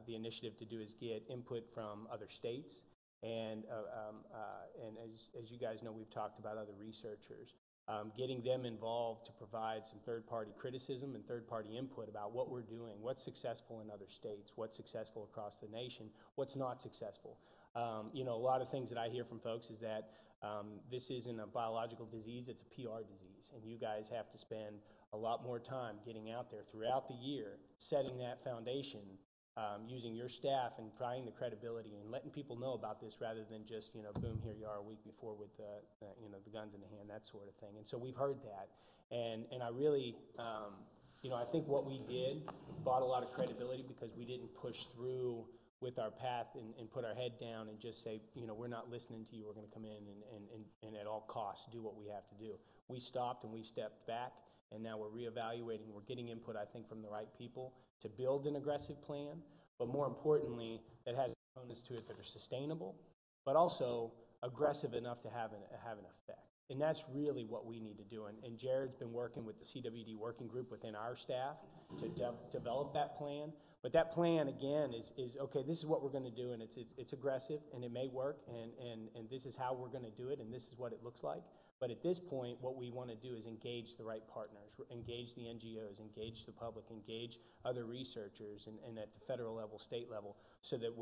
the initiative to do is get input from other states. And as you guys know, we've talked about other researchers. Getting them involved to provide some third-party criticism and third-party input about what we're doing, what's successful in other states, what's successful across the nation, what's not successful. A lot of things that I hear from folks is that this isn't a biological disease, it's a PR disease. And you guys have to spend a lot more time getting out there throughout the year, setting that foundation, using your staff and providing the credibility and letting people know about this rather than just, boom, here you are a week before with the guns in the hand, that sort of thing. And so we've heard that. And I really, I think what we did brought a lot of credibility because we didn't push through with our path and put our head down and just say, we're not listening to you, we're going to come in and at all costs do what we have to do. We stopped and we stepped back, and now we're reevaluating. We're getting input, I think, from the right people to build an aggressive plan, but more importantly, that has components to it that are sustainable, but also aggressive enough to have an effect. And that's really what we need to do. And Jared's been working with the CWD working group within our staff to develop that plan. But that plan, again, is okay, this is what we're going to do, and it's aggressive, and it may work, and this is how we're going to do it, and this is what it looks like. But at this point, what we want to do is engage the right partners, engage the NGOs, engage the public, engage other researchers, and at the federal level, state level, so that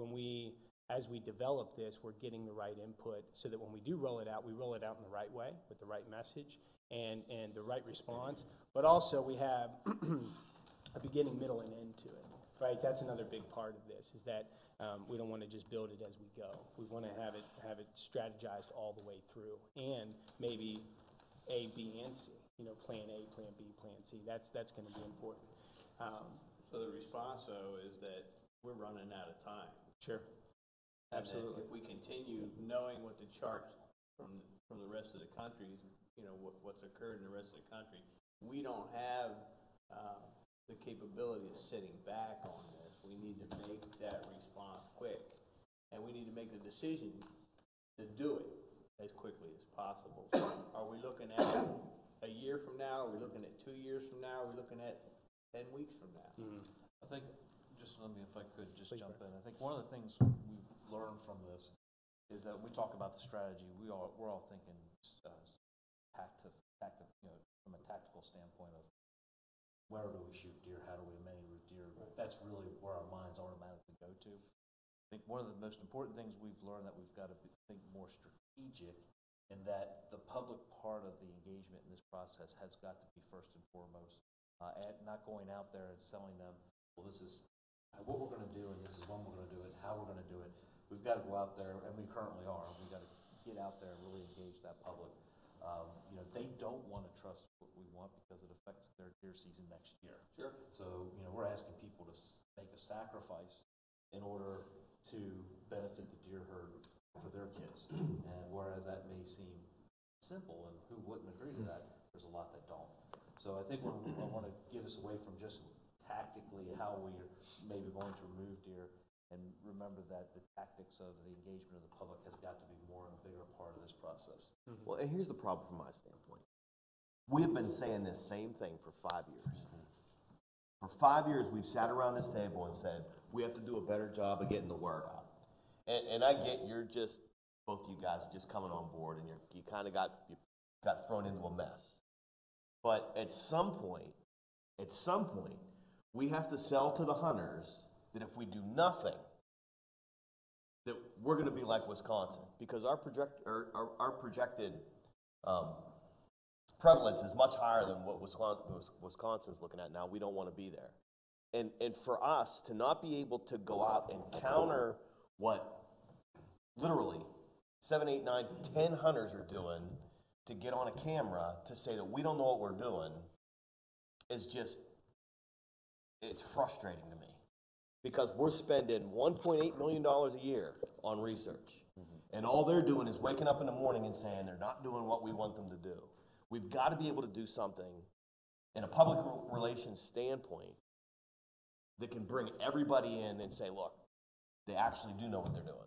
as we develop this, we're getting the right input so that when we do roll it out, we roll it out in the right way with the right message and the right response. But also we have a beginning, middle, and end to it, right? That's another big part of this is that we don't want to just build it as we go. We want to have it strategized all the way through and maybe A, B, and C. Plan A, Plan B, Plan C. That's going to be important. So the response, though, is that we're running out of time. Sure. Absolutely. If we continue knowing what the charts from the rest of the country, what's occurred in the rest of the country, we don't have the capability of sitting back on this. We need to make that response quick, and we need to make the decision to do it as quickly as possible. So are we looking at a year from now? Are we looking at 2 years from now? Are we looking at 10 weeks from now? Mm-hmm. I think, just let me, if I could just Please jump go. in. I think one of the things we've learned from this is that when we talk about the strategy, we're all thinking from a tactical standpoint of where do we shoot deer, how do we maneuver deer. That's really where our minds automatically go to. I think one of the most important things we've learned that we've got to think more strategic, and that the public part of the engagement in this process has got to be first and foremost. Not going out there and selling them, well, this is what we're going to do, and this is when we're going to do it, how we're going to do it. We've got to go out there, and we currently are. We've got to get out there and really engage that public. They don't want to trust what we want because it affects their deer season next year. Sure. So, we're asking people to make a sacrifice in order to benefit the deer herd for their kids. And whereas that may seem simple, and who wouldn't agree to that, there's a lot that don't. So I think I want to get us away from just tactically how we're maybe going to remove deer, and remember that the tactics of the engagement of the public has got to be more and a bigger part of this process. Mm-hmm. Well, and here's the problem from my standpoint. We have been saying this same thing for 5 years. For 5 years, we've sat around this table and said, we have to do a better job of getting the word out. And I get you're just, both you guys are just coming on board and you kind of got thrown into a mess. But at some point, we have to sell to the hunters that if we do nothing, that we're going to be like Wisconsin, because our projected prevalence is much higher than what Wisconsin's looking at now. We don't want to be there. And for us to not be able to go out and counter what literally 7, 8, 9, 10 hunters are doing to get on a camera to say that we don't know what we're doing is just, it's frustrating to me. Because we're spending $1.8 million a year on research. And all they're doing is waking up in the morning and saying they're not doing what we want them to do. We've got to be able to do something in a public relations standpoint that can bring everybody in and say, look, they actually do know what they're doing.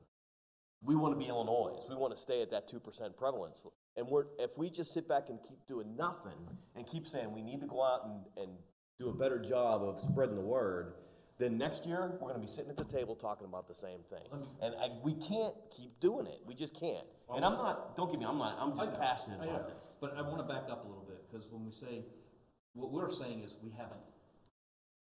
We want to be Illinois. We want to stay at that 2% prevalence. And if we just sit back and keep doing nothing and keep saying we need to go out and do a better job of spreading the word, then next year we're going to be sitting at the table talking about the same thing. And we can't keep doing it. We just can't. And I'm not, don't get me, I'm just passionate about this. But I want to back up a little bit, because when we say, what we're saying is we haven't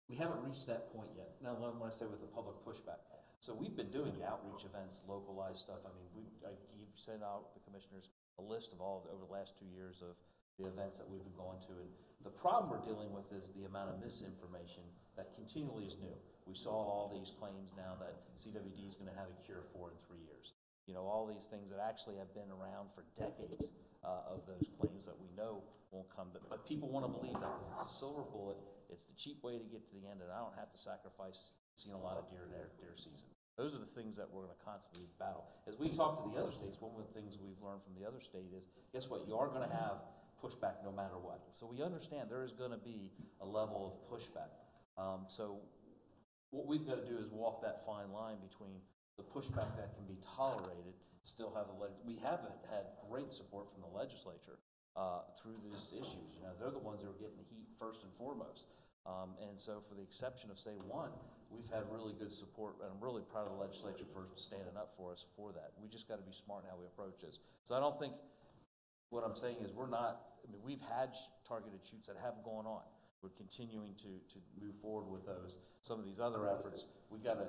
reached that point yet. Now, when I say with the public pushback, so we've been doing outreach events, localized stuff. I mean, I sent out the commissioners a list of all over the last 2 years of the events that we've been going to. And the problem we're dealing with is the amount of misinformation that continually is new. We saw all these claims now that CWD is going to have a cure for in 3 years. You know, all these things that actually have been around for decades of those claims that we know won't come. But people want to believe that because it's a silver bullet. It's the cheap way to get to the end, and I don't have to sacrifice seeing a lot of deer in deer season. Those are the things that we're going to constantly battle. As we talk to the other states, one of the things we've learned from the other state is, guess what? You are going to have pushback no matter what. So we understand there is going to be a level of pushback. So what we've got to do is walk that fine line between the pushback that can be tolerated, still have we have had great support from the legislature through these issues. You know, they're the ones that are getting the heat first and foremost. And so for the exception of, say, one, we've had really good support, and I'm really proud of the legislature for standing up for us for that. We just got to be smart in how we approach this. So I don't think, what I'm saying is we've had targeted shoots that have gone on. We're continuing to move forward with those. Some of these other efforts, we got to,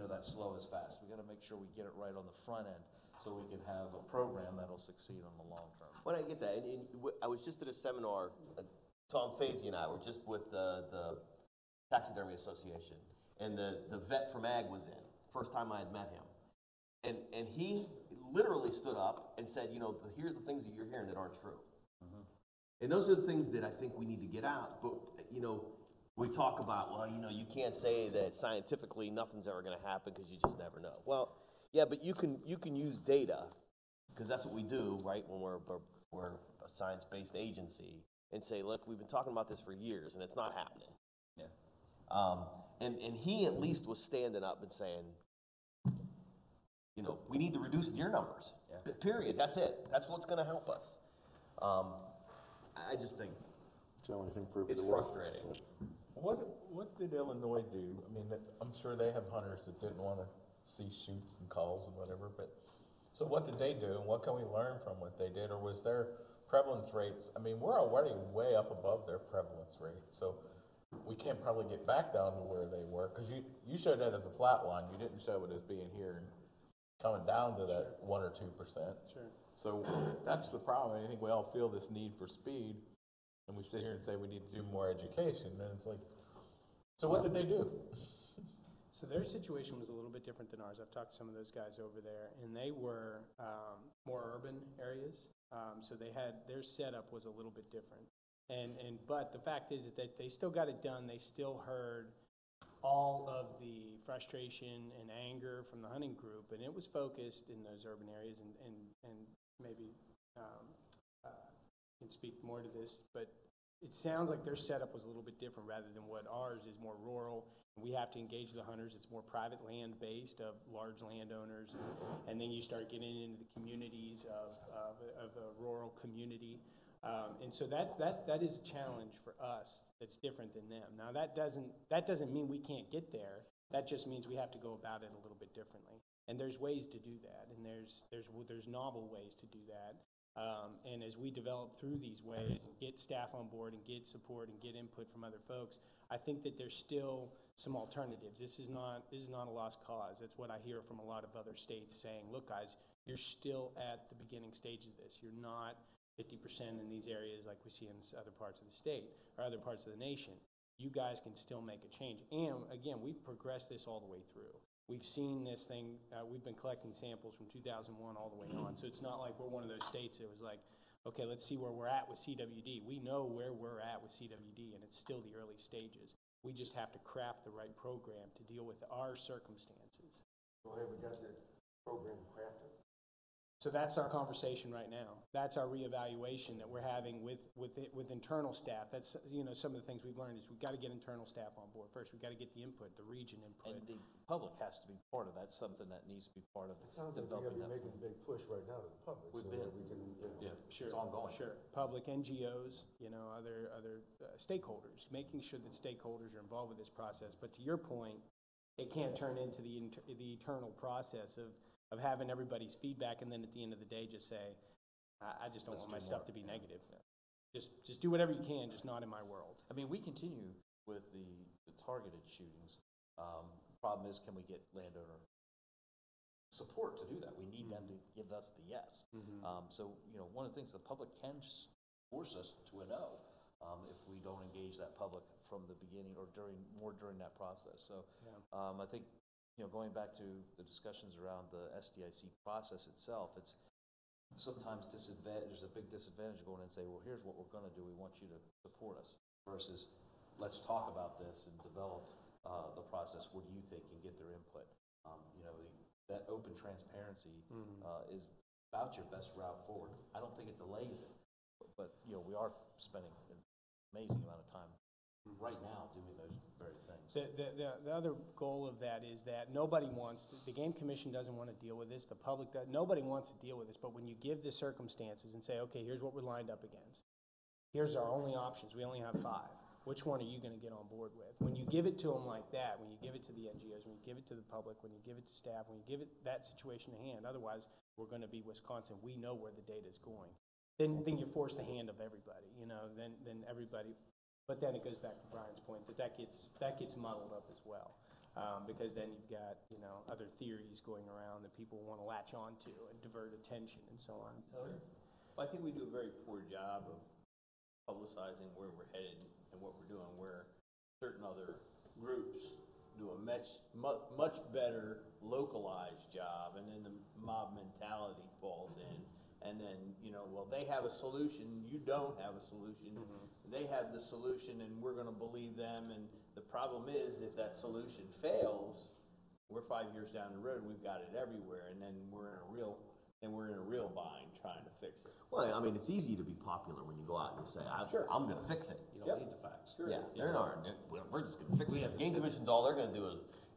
that slow is fast. We got to make sure we get it right on the front end so we can have a program that'll succeed on the long term. Well, I get that. And I was just at a seminar, Tom Fazy and I were just with the Taxidermy Association, and the vet from Ag was in, first time I had met him. And he literally stood up and said, here's the things that you're hearing that aren't true. Mm-hmm. And those are the things that I think we need to get out. But, we talk about, you can't say that scientifically nothing's ever going to happen because you just never know. Well, yeah, but you can use data, because that's what we do, right, when we're a science-based agency, and say, look, we've been talking about this for years, and it's not happening. Yeah. And he at least was standing up and saying, we need to reduce deer numbers. Yeah. Period. That's it. That's what's going to help us. I just think it's frustrating. What did Illinois do? I mean, I'm sure they have hunters that didn't want to see shoots and calls and whatever, but so what did they do, and what can we learn from what they did? Or was their prevalence rates, I mean, we're already way up above their prevalence rate, so we can't probably get back down to where they were, because you showed that as a flat line. You didn't show it as being here and coming down to that 1 or 2%. Sure. So that's the problem. I think we all feel this need for speed, and we sit here and say we need to do more education, and it's like, so what did they do? So their situation was a little bit different than ours. I've talked to some of those guys over there, and they were more urban areas. So their setup was a little bit different. But the fact is that they still got it done. They still heard all of the frustration and anger from the hunting group, and it was focused in those urban areas. And maybe can speak more to this, but it sounds like their setup was a little bit different rather than what ours is, more rural. We have to engage the hunters. It's more private land based of large landowners, and then you start getting into the communities of a rural community. And so that is a challenge for us that's different than them. Now, that doesn't mean we can't get there. That just means we have to go about it a little bit differently. And there's ways to do that, and there's novel ways to do that. And as we develop through these ways and get staff on board and get support and get input from other folks, I think that there's still some alternatives. This is not a lost cause. That's what I hear from a lot of other states saying, look, guys, you're still at the beginning stage of this. You're not 50% in these areas like we see in other parts of the state or other parts of the nation. You guys can still make a change. And again, we've progressed this all the way through. We've seen this thing, we've been collecting samples from 2001 all the way on. So it's not like we're one of those states that was like, okay, let's see where we're at with CWD. We know where we're at with CWD, and it's still the early stages. We just have to craft the right program to deal with our circumstances. Well, have we got that program crafted? So that's our conversation right now. That's our reevaluation that we're having with internal staff. That's, some of the things we've learned is we've got to get internal staff on board first. We've got to get the input, the region input. And the public has to be part of that. That's something that needs to be part of It sounds like we're developing gonna be that. making a big push right now to the public. We've so been. that we can, Yeah, Sure, it's ongoing. Sure, public, NGOs, other stakeholders, making sure that stakeholders are involved with this process. But to your point, it can't turn into the eternal process of having everybody's feedback and then at the end of the day just say, I just don't want my stuff to be negative. Just do whatever you can, just not in my world. I mean, we continue with the targeted shootings. Problem is, can we get landowner support to do that? We need them to give us the yes. So, one of the things the public can force us to a no if we don't engage that public from the beginning or during that process. So, I think, going back to the discussions around the SDIC process itself, it's sometimes there's a big disadvantage going in and say, well, here's what we're going to do. We want you to support us versus let's talk about this and develop the process. What do you think, and get their input? That open transparency is about your best route forward. I don't think it delays it, but we are spending an amazing amount of time right now doing those very things. The other goal of that is that nobody wants to, the Game Commission doesn't want to deal with this, the public, nobody wants to deal with this, but when you give the circumstances and say, okay, here's what we're lined up against. Here's our only options. We only have 5. Which one are you going to get on board with? When you give it to them like that, when you give it to the NGOs, when you give it to the public, when you give it to staff, when you give it that situation to hand, otherwise we're going to be Wisconsin. We know where the data is going. Then you force the hand of everybody, then everybody. But then it goes back to Brian's point that gets muddled up as well, because then you've got other theories going around that people want to latch onto and divert attention and so on. Well, I think we do a very poor job of publicizing where we're headed and what we're doing, where certain other groups do a much better localized job, and then the mob mentality falls in. And then, well, they have a solution, you don't have a solution. They have the solution, and we're going to believe them. And the problem is, if that solution fails, we're 5 years down the road, and we've got it everywhere, and then we're in a real bind trying to fix it. Well, I mean, it's easy to be popular when you go out and you say, I'm going to fix it. You don't need the facts. Sure. Yeah, they're not. We're just going to fix it. The Game Commission's all they're going to do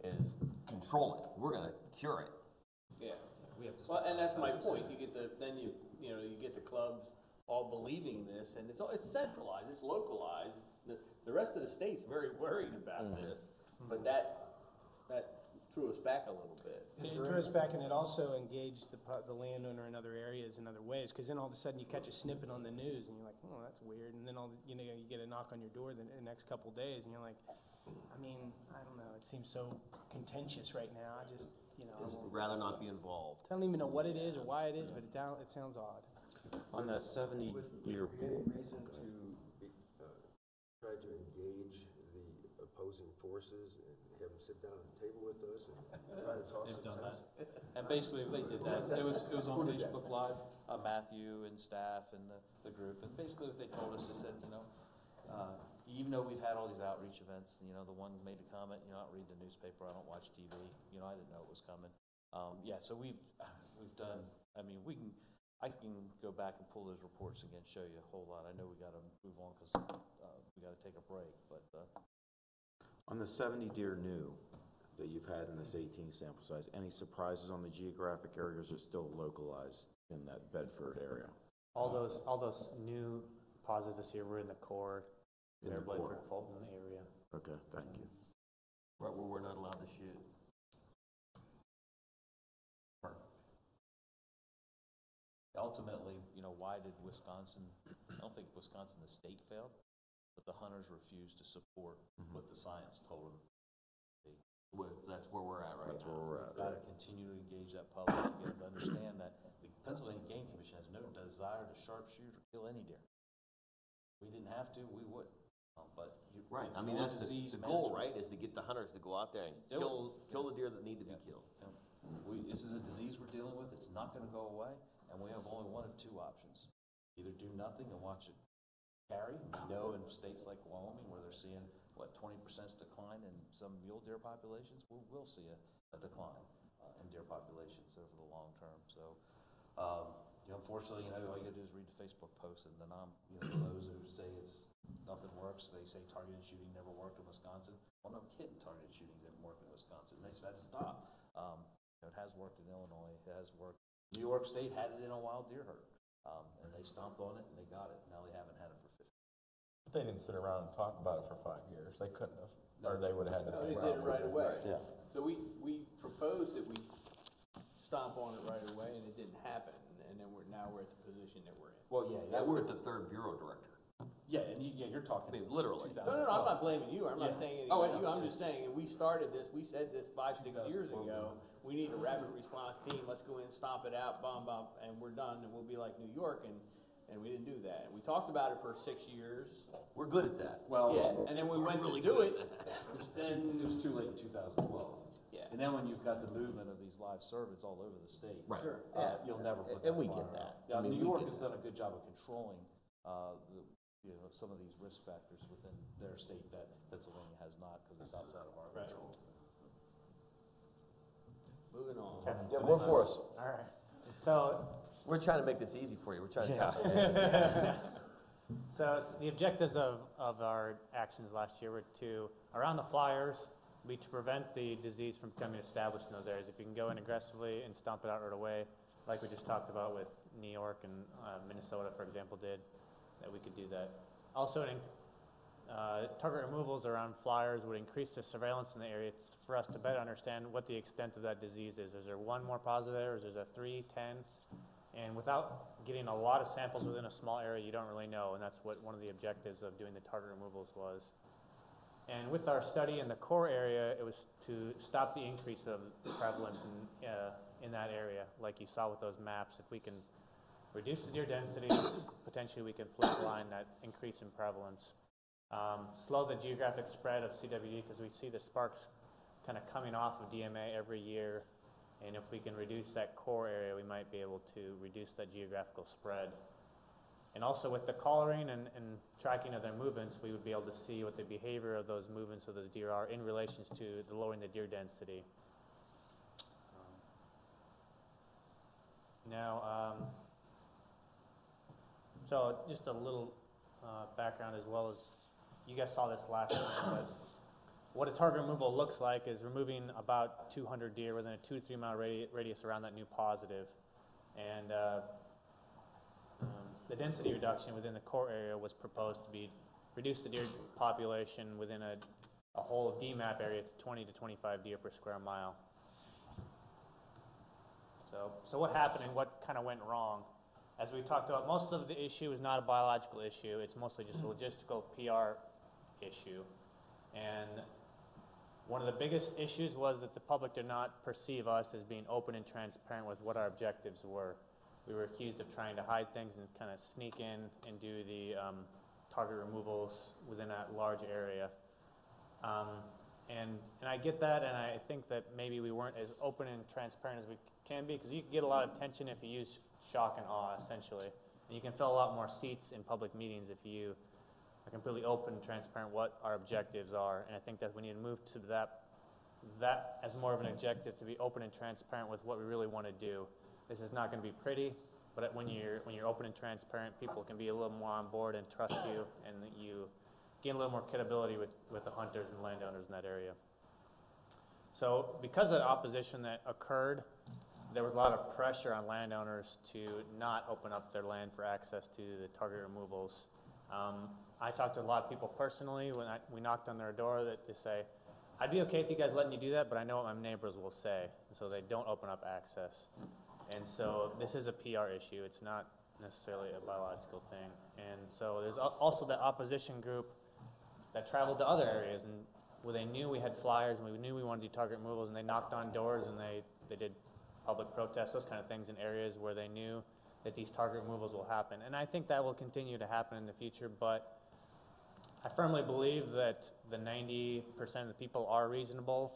is control it. We're going to cure it. Yeah. We have to Well, and that's my point. You get you get the clubs all believing this, and it's centralized, it's localized. The rest of the state's very worried about this, but that threw us back a little bit. It drew us back, and it also engaged the landowner in other areas in other ways, because then all of a sudden you catch a snippet on the news, and you're like, oh, that's weird, and then you get a knock on your door the next couple of days, and you're like, I don't know, it seems so contentious right now. I just, I'd rather not be involved. I don't even know what it is or why it is, but it sounds odd. On the 70-year... Any reason to try to engage the opposing forces and have them sit down at the table with us and try to talk They've some done sense? that. And basically, they did that. It was on Facebook Live, Matthew and staff and the group. And basically what they told us, they said, even though we've had all these outreach events, the one made a comment, I don't read the newspaper, I don't watch TV, I didn't know it was coming. So we've done, I can go back and pull those reports again, show you a whole lot. I know we got to move on because we got to take a break, but. On the 70 deer new that you've had in this 18 sample size, any surprises on the geographic areas are still localized in that Bedford area? All those new positives this year were in the core, In the Bear, core. Bledford, Fulton area. Okay, thank you. Right where we're not allowed to shoot. Ultimately, why did Wisconsin, I don't think Wisconsin, the state failed, but the hunters refused to support what the science told them. That's where we're at right now. That's where we're at. We've got to continue to engage that public and get them to understand that the Pennsylvania Game Commission has no desire to sharpshoot or kill any deer. If we didn't have to, we would. But Right, it's I mean, only that's the disease goal, management. right, is to get the hunters to go out there and Do it. kill the deer that need to be killed. This is a disease we're dealing with. It's not going to go away, and we have only one of two options: either do nothing and watch it carry. We know in states like Wyoming, where they're seeing 20% decline in some mule deer populations, we'll see a decline in deer populations over the long term. So, unfortunately, all you got to do is read the Facebook posts, and then those who say nothing works, they say targeted shooting never worked in Wisconsin. Well, no kidding, targeted shooting didn't work in Wisconsin. They said stop. It has worked in Illinois. It has worked. New York State had it in a wild deer herd, and they stomped on it and they got it. Now they haven't had it for 50. But they didn't sit around and talk about it for 5 years. They couldn't have, or they would have had the No, same they did it problem. right away. Yeah. So we proposed that we stomp on it right away, and it didn't happen, and then now we're at the position that we're in. Well, Yeah, we're at the third bureau director. Yeah, and you're talking. I mean, literally. 2012. No, I'm not blaming you, I'm not Yeah. saying anything Oh, I about know. you, I'm just saying, we started this, we said this 5-6 years 2012. ago, we need a rapid response team, let's go in, stomp it out, bomb, and we're done, and we'll be like New York, and we didn't do that. And we talked about it for 6 years, We're good at that. Well, yeah, and then we We're went really to do good it, at then, it was too late in 2012. yeah. And then when you've got the movement of these live servants all over the state, Right. Sure. you'll never put And that we fire get that. out. Yeah, I mean, New we York get has that. done a good job of controlling some of these risk factors within their state that Pennsylvania has not, because it's outside of our Right. control. Moving on. Yeah, more for us. All right. So We're trying to make this easy for you. We're trying to. So the objectives of our actions last year were to, around the flyers, be to prevent the disease from becoming established in those areas. If you can go in aggressively and stomp it out right away, like we just talked about with New York and Minnesota, for example, did, that we could do that. Also, target removals around flyers would increase the surveillance in the area. It's for us to better understand what the extent of that disease is. Is there one more positive there, or is there 3, 10? And without getting a lot of samples within a small area, you don't really know, and that's what one of the objectives of doing the target removals was. And with our study in the core area, it was to stop the increase of prevalence in that area, like you saw with those maps. If we can reduce the deer densities, potentially we can flip line that increase in prevalence. Slow the geographic spread of CWD, because we see the sparks kind of coming off of DMA every year. And if we can reduce that core area, we might be able to reduce that geographical spread. And also with the collaring and tracking of their movements, we would be able to see what the behavior of those movements of those deer are in relation to the lowering the deer density. So just a little background as well as, you guys saw this last time, but what a target removal looks like is removing about 200 deer within a 2 to 3 mile radius around that new positive. And the density reduction within the core area was proposed to be reduce the deer population within a whole DMAP area to 20 to 25 deer per square mile. So what happened and what kind of went wrong? As we talked about, most of the issue is not a biological issue. It's mostly just a logistical PR issue. And one of the biggest issues was that the public did not perceive us as being open and transparent with what our objectives were. We were accused of trying to hide things and kind of sneak in and do the target removals within that large area. And I get that, and I think that maybe we weren't as open and transparent as we can be, because you can get a lot of attention if you use shock and awe, essentially. And you can fill a lot more seats in public meetings if you are completely open and transparent what our objectives are. And I think that we need to move to that as more of an objective, to be open and transparent with what we really want to do. This is not going to be pretty, but when you're open and transparent, people can be a little more on board and trust you, and you gain a little more credibility with the hunters and landowners in that area. So because of the opposition that occurred, there was a lot of pressure on landowners to not open up their land for access to the target removals. I talked to a lot of people personally when we knocked on their door that they say, I'd be okay with you guys letting you do that, but I know what my neighbors will say, and so they don't open up access. And so this is a PR issue. It's not necessarily a biological thing. And so there's also the opposition group that traveled to other areas, and where they knew we had flyers and we knew we wanted to do target removals, and they knocked on doors and they did public protests, those kind of things in areas where they knew that these target removals will happen. And I think that will continue to happen in the future, but I firmly believe that the 90% of the people are reasonable,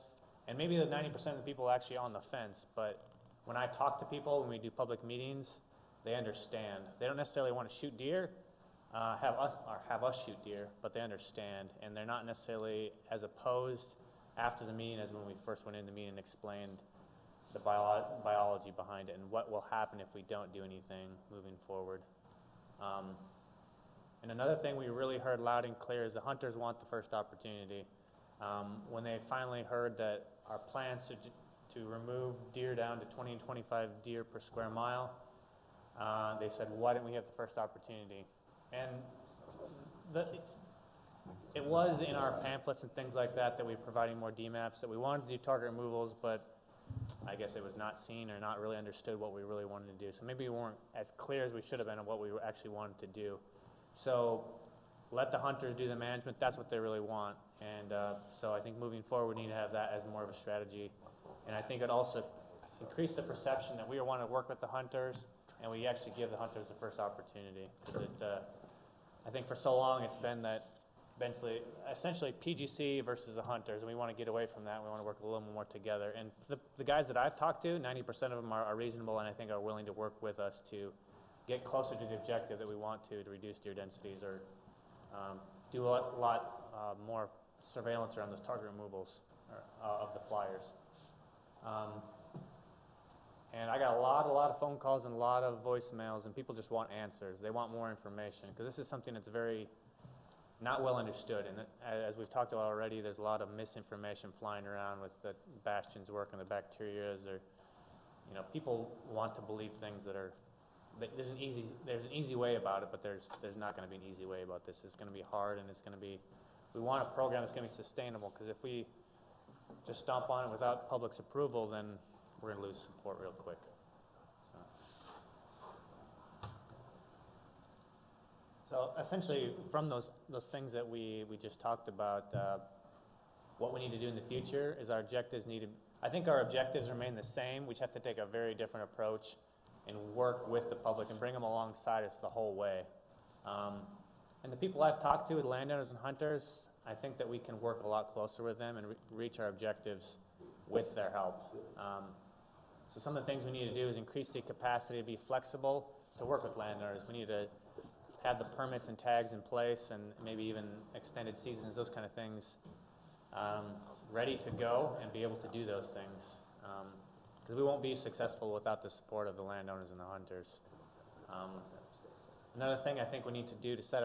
and maybe the 90% of the people are actually on the fence, but when I talk to people, when we do public meetings, they understand. They don't necessarily want to shoot deer, have us shoot deer, but they understand, and they're not necessarily as opposed after the meeting as when we first went in the meeting and explained the biology behind it and what will happen if we don't do anything moving forward. And another thing we really heard loud and clear is the hunters want the first opportunity. When they finally heard that our plans to remove deer down to 20 and 25 deer per square mile, they said, why didn't we have the first opportunity? And it was in our pamphlets and things like that we were providing more DMAPs, that we wanted to do target removals, but I guess it was not seen or not really understood what we really wanted to do. So maybe we weren't as clear as we should have been on what we actually wanted to do. So let the hunters do the management. That's what they really want. And so I think moving forward, we need to have that as more of a strategy. And I think it also increased the perception that we want to work with the hunters, and we actually give the hunters the first opportunity. I think for so long it's been that essentially PGC versus the hunters, and we want to get away from that. We want to work a little more together. And the guys that I've talked to, 90% of them are reasonable and I think are willing to work with us to get closer to the objective that we want to reduce deer densities or do a lot more surveillance around those target removals of the flyers. And I got a lot of phone calls and a lot of voicemails, and people just want answers. They want more information, because this is something that's very not well understood. And as we've talked about already, there's a lot of misinformation flying around with the Bastion's work and the bacterias. Or, people want to believe things that are. There's an easy way about it, but there's not going to be an easy way about this. It's going to be hard, and it's going to be. We want a program that's going to be sustainable, because if we just stomp on it without public's approval, then we're going to lose support real quick. So essentially, from those things that we just talked about, what we need to do in the future is our objectives I think our objectives remain the same. We just have to take a very different approach and work with the public and bring them alongside us the whole way. And the people I've talked to, the landowners and hunters, I think that we can work a lot closer with them and reach our objectives with their help. So some of the things we need to do is increase the capacity to be flexible to work with landowners. We need to have the permits and tags in place, and maybe even extended seasons, those kind of things, ready to go and be able to do those things. Because we won't be successful without the support of the landowners and the hunters. Another thing I think we need to do to set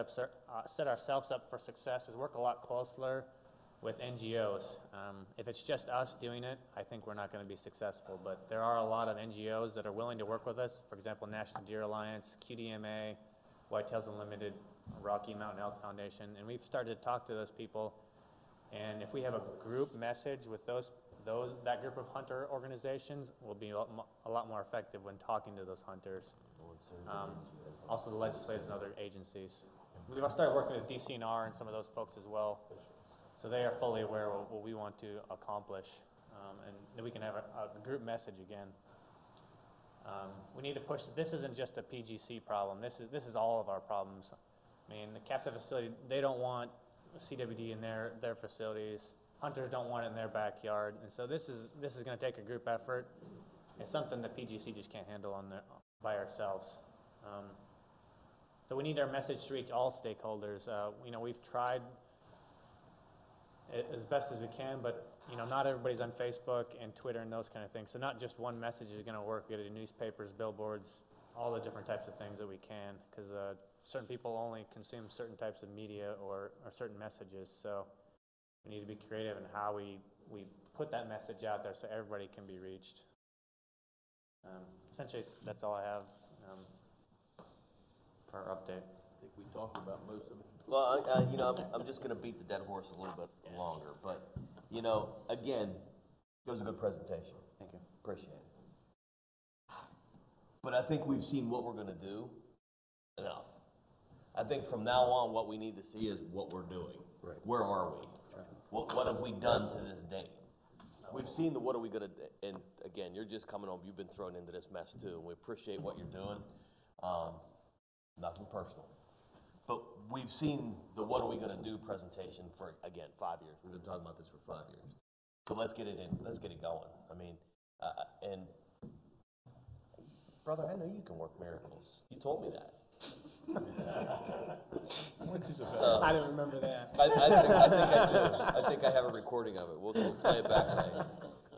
ourselves up for success is work a lot closer with NGOs. If it's just us doing it, I think we're not going to be successful. But there are a lot of NGOs that are willing to work with us. For example, National Deer Alliance, QDMA, Whitetails Unlimited, Rocky Mountain Elk Foundation, and we've started to talk to those people. And if we have a group message with that group of hunter organizations, we'll be a lot more effective when talking to those hunters. Also the legislators and other agencies. We've started working with DCNR and some of those folks as well. So they are fully aware of what we want to accomplish, and that we can have a group message again. We need to push. This isn't just a PGC problem. This is all of our problems. I mean, the captive facility, they don't want CWD in their facilities. Hunters don't want it in their backyard, and so this is going to take a group effort. It's something that PGC just can't handle by ourselves. So we need our message to reach all stakeholders. We've tried as best as we can, but not everybody's on Facebook and Twitter and those kind of things. So not just one message is going to work. We got to do newspapers, billboards, all the different types of things that we can, because certain people only consume certain types of media or certain messages. So we need to be creative in how we put that message out there so everybody can be reached. Essentially, that's all I have for our update. I think we talked about most of it. Well, you know, I'm just gonna beat the dead horse a little bit longer, but, you know, again, it was a good presentation. Thank you. Appreciate it. But I think we've seen what we're gonna do enough. I think from now on, what we need to see is what we're doing. Right. Where are we? What have we done to this date? We've seen the what are we gonna, and again, you're just coming home, you've been thrown into this mess too, and we appreciate what you're doing. Nothing personal. But we've seen the what are we gonna do presentation for, again, 5 years. We've been talking about this for 5 years. So let's get it going. I mean, and brother, I know you can work miracles. You told me that. I don't remember that. I think I do. I think I have a recording of it. We'll play it back later.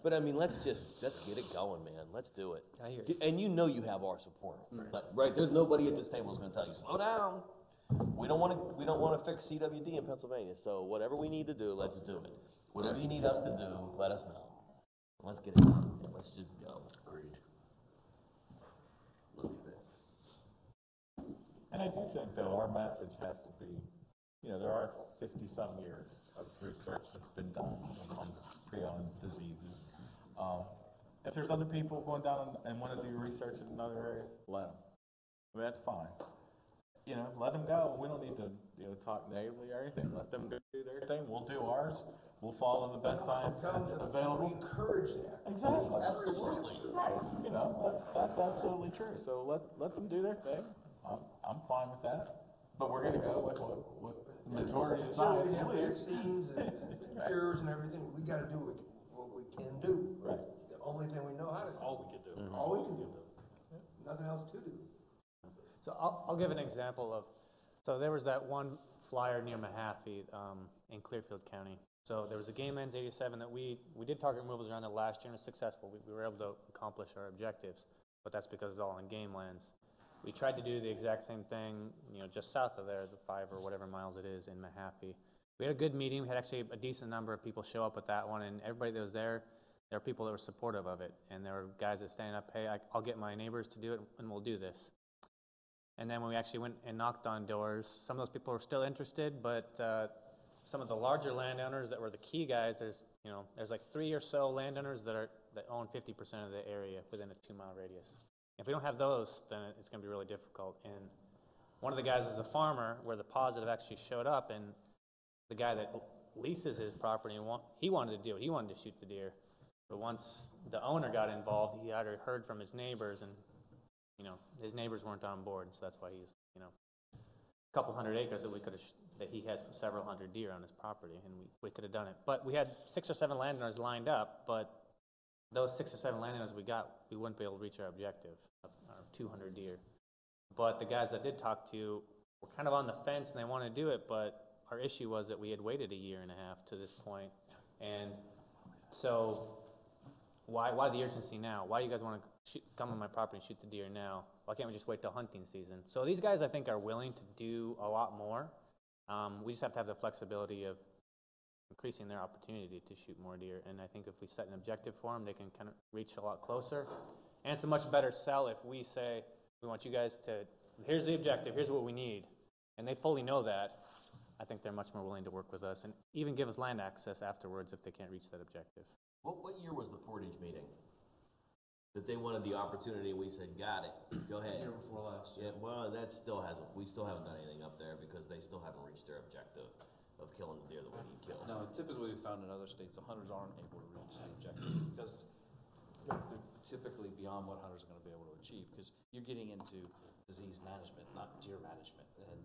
But I mean, let's get it going, man. Let's do it. I hear you. And you know you have our support, right? There's nobody at this table who's going to tell you slow down. We don't want to fix CWD in Pennsylvania. So whatever we need to do, let's do it. Whatever you need us to do, let us know. Let's get it done. Let's just go. Agreed. Love you, man. And I do think, though, our message has to be, you know, there are 50-some years of research that's been done on prion diseases. If there's other people going down and want to do research in another area, let them. I mean, that's fine. You know, let them go. We don't need to, you know, talk negatively or anything. Let them go do their thing. We'll do ours. We'll follow the best science that's available. We encourage that. Exactly. Absolutely. Right. You know, that's absolutely true. So let them do their thing. I'm fine with that. But we're going to go with what the majority of science We have believes. vaccines and cures and everything. We gotta do what we can do. Right. The only thing we know how to do. All we could do. All we can do. Nothing else to do. So I'll give an example of, so there was that one flyer near Mahaffey in Clearfield County. So there was a Game Ends 87 that we did target removals around it last year and it was successful. We were able to accomplish our objectives, but that's because it's all on game lands. We tried to do the exact same thing, you know, just south of there, the 5 or whatever miles it is in Mahaffey. We had a good meeting. We had actually a decent number of people show up at that one, and everybody that was there were people that were supportive of it. And there were guys that standing up, hey, I'll get my neighbors to do it, and we'll do this. And then when we actually went and knocked on doors, some of those people were still interested, but some of the larger landowners that were the key guys, there's like 3 or so landowners that own 50% of the area within a 2-mile radius. If we don't have those, then it's going to be really difficult. And one of the guys is a farmer where the positive actually showed up, and the guy that leases his property, he wanted to do it. He wanted to shoot the deer. But once the owner got involved, he had heard from his neighbors, and his neighbors weren't on board. So that's why he's, a couple hundred acres that he has several hundred deer on his property, and we could have done it. But we had 6 or 7 landowners lined up, but those 6 or 7 landowners we wouldn't be able to reach our objective of our 200 deer. But the guys that did talk to were kind of on the fence and they wanted to do it, but our issue was that we had waited 1.5 years to this point. And so why the urgency now? Why do you guys want to come on my property and shoot the deer now? Why can't we just wait till hunting season? So these guys, I think, are willing to do a lot more. We just have to have the flexibility of increasing their opportunity to shoot more deer. And I think if we set an objective for them, they can kind of reach a lot closer. And it's a much better sell if we say, we want you guys to, here's the objective, here's what we need. And they fully know that. I think they're much more willing to work with us and even give us land access afterwards if they can't reach that objective. What year was the Portage meeting? That they wanted the opportunity and we said, got it, go ahead. Year before last. Yeah, well, we still haven't done anything up there because they still haven't reached their objective of killing the deer that we need killed. No, typically we found in other states, the hunters aren't able to reach the objectives because they're typically beyond what hunters are going to be able to achieve because you're getting into disease management, not deer management. And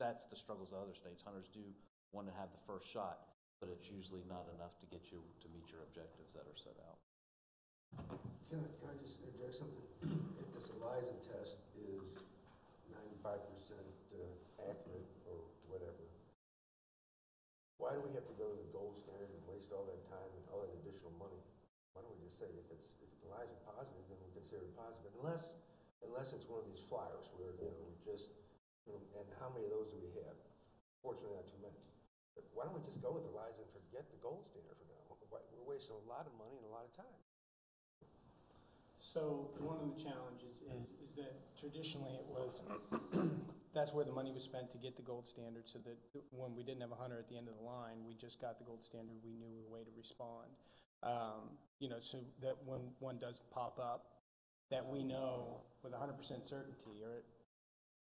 that's the struggles of other states. Hunters do want to have the first shot, but it's usually not enough to get you to meet your objectives that are set out. Can I just interject something? If this ELISA test is 95% accurate or whatever, why do we have to go to the gold standard and waste all that time and all that additional money? Why don't we just say if ELISA positive, then we consider it positive, unless it's one of these flyers where and how many of those do we have? Fortunately, not too many. But why don't we just go with ELISA and forget the gold standard for now? We're wasting a lot of money and a lot of time. So one of the challenges is that traditionally it was, that's where the money was spent to get the gold standard, so that when we didn't have a hunter at the end of the line, we just got the gold standard, we knew a way to respond. You know, so that when one does pop up, that we know with 100% certainty, or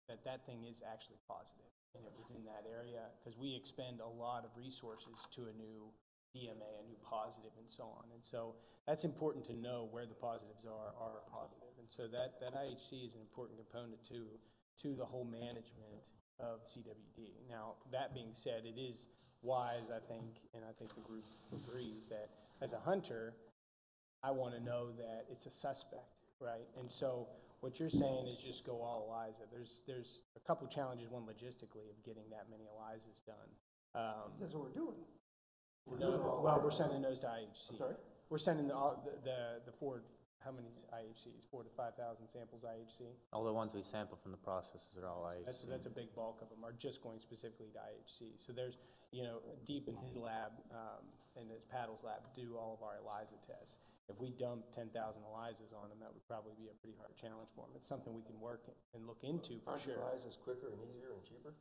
that thing is actually positive, and it was in that area, because we expend a lot of resources to a new DMA, a new positive, and so on. And so that's important to know where the positives are positive. And so that IHC is an important component to the whole management of CWD. Now, that being said, it is wise, I think, and I think the group agrees, that as a hunter, I want to know that it's a suspect, right? And so what you're saying is just go all ELISA. There's a couple challenges, one logistically, of getting that many ELISAs done. That's what we're doing. Well, we're sending those to IHC. Sorry? We're sending the four, how many IHCs? 4,000 to 5,000 samples IHC? All the ones we sample from the processes are all IHC. That's a big bulk of them are just going specifically to IHC. So there's, you know, Deep in his lab and his Paddle's lab do all of our ELISA tests. If we dump 10,000 ELISAs on them, that would probably be a pretty hard challenge for them. It's something we can work and look into for Aren't sure. ELISAs quicker and easier and cheaper?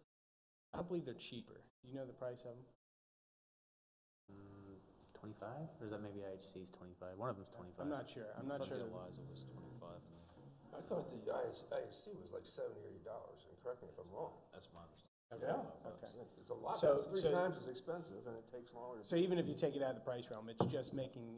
I don't believe they're cheaper. Do you know the price of them? 25? Or is that maybe IHC's 25? One of them's 25. I'm not sure. I'm not sure. The ELISA was 25. I thought the IHC was like $70 or $80, and correct me if I'm wrong. That's my understanding. Yeah. Okay. It's a lot, So- it's three so- times as expensive, and it takes longer. So even if you take it out of the price realm, it's just making,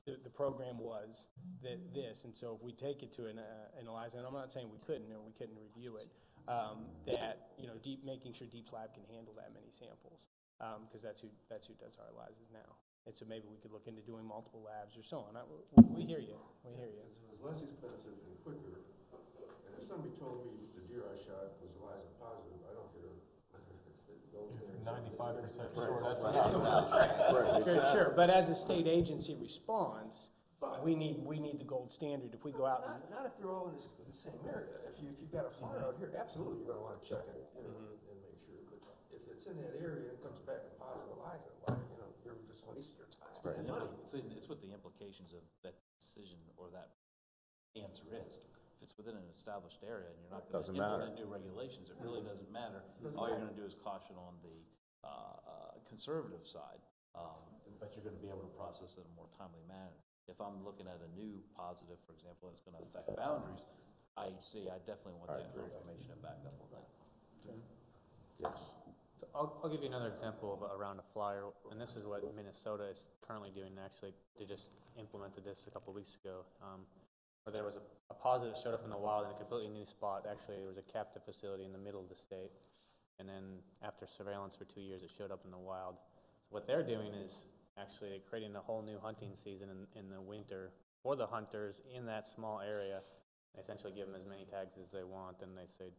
the program was this, and so if we take it to an ELISA, and I'm not saying we couldn't, or we couldn't review it, that, you know, making sure Deep's lab can handle that many samples, because that's who does our ELISAs now. And so maybe we could look into doing multiple labs or so on. We hear you, we hear you. It was less expensive and quicker, and if somebody told me the deer I shot was ELISA positive, I don't care. It goes there. 95% Right. sure that's Sure, sure, but as a state agency response, we need the gold standard. If we go out and Not if you're all in the same area. If you've got a fire out here, absolutely, you're gonna wanna check it, you know, and make sure. But if it's in that area and it comes back a positive ELISA, why, you know, you're just wasting your time and money. It's what the implications of that decision or that answer is. If it's within an established area and you're not going to Doesn't matter. implement new regulations, it really doesn't matter. All you're going to do is caution on the conservative side, but you're going to be able to process it in a more timely manner. If I'm looking at a new positive, for example, that's going to affect boundaries, I definitely want that information to back up on that. Yes. So I'll give you another example of around a flyer, and this is what Minnesota is currently doing. Actually, they just implemented this a couple of weeks ago, where there was a positive showed up in the wild in a completely new spot. Actually, there was a captive facility in the middle of the state, and then after surveillance for 2 years, it showed up in the wild. So what they're doing is actually creating a whole new hunting season in the winter for the hunters in that small area. They essentially give them as many tags as they want, and they say,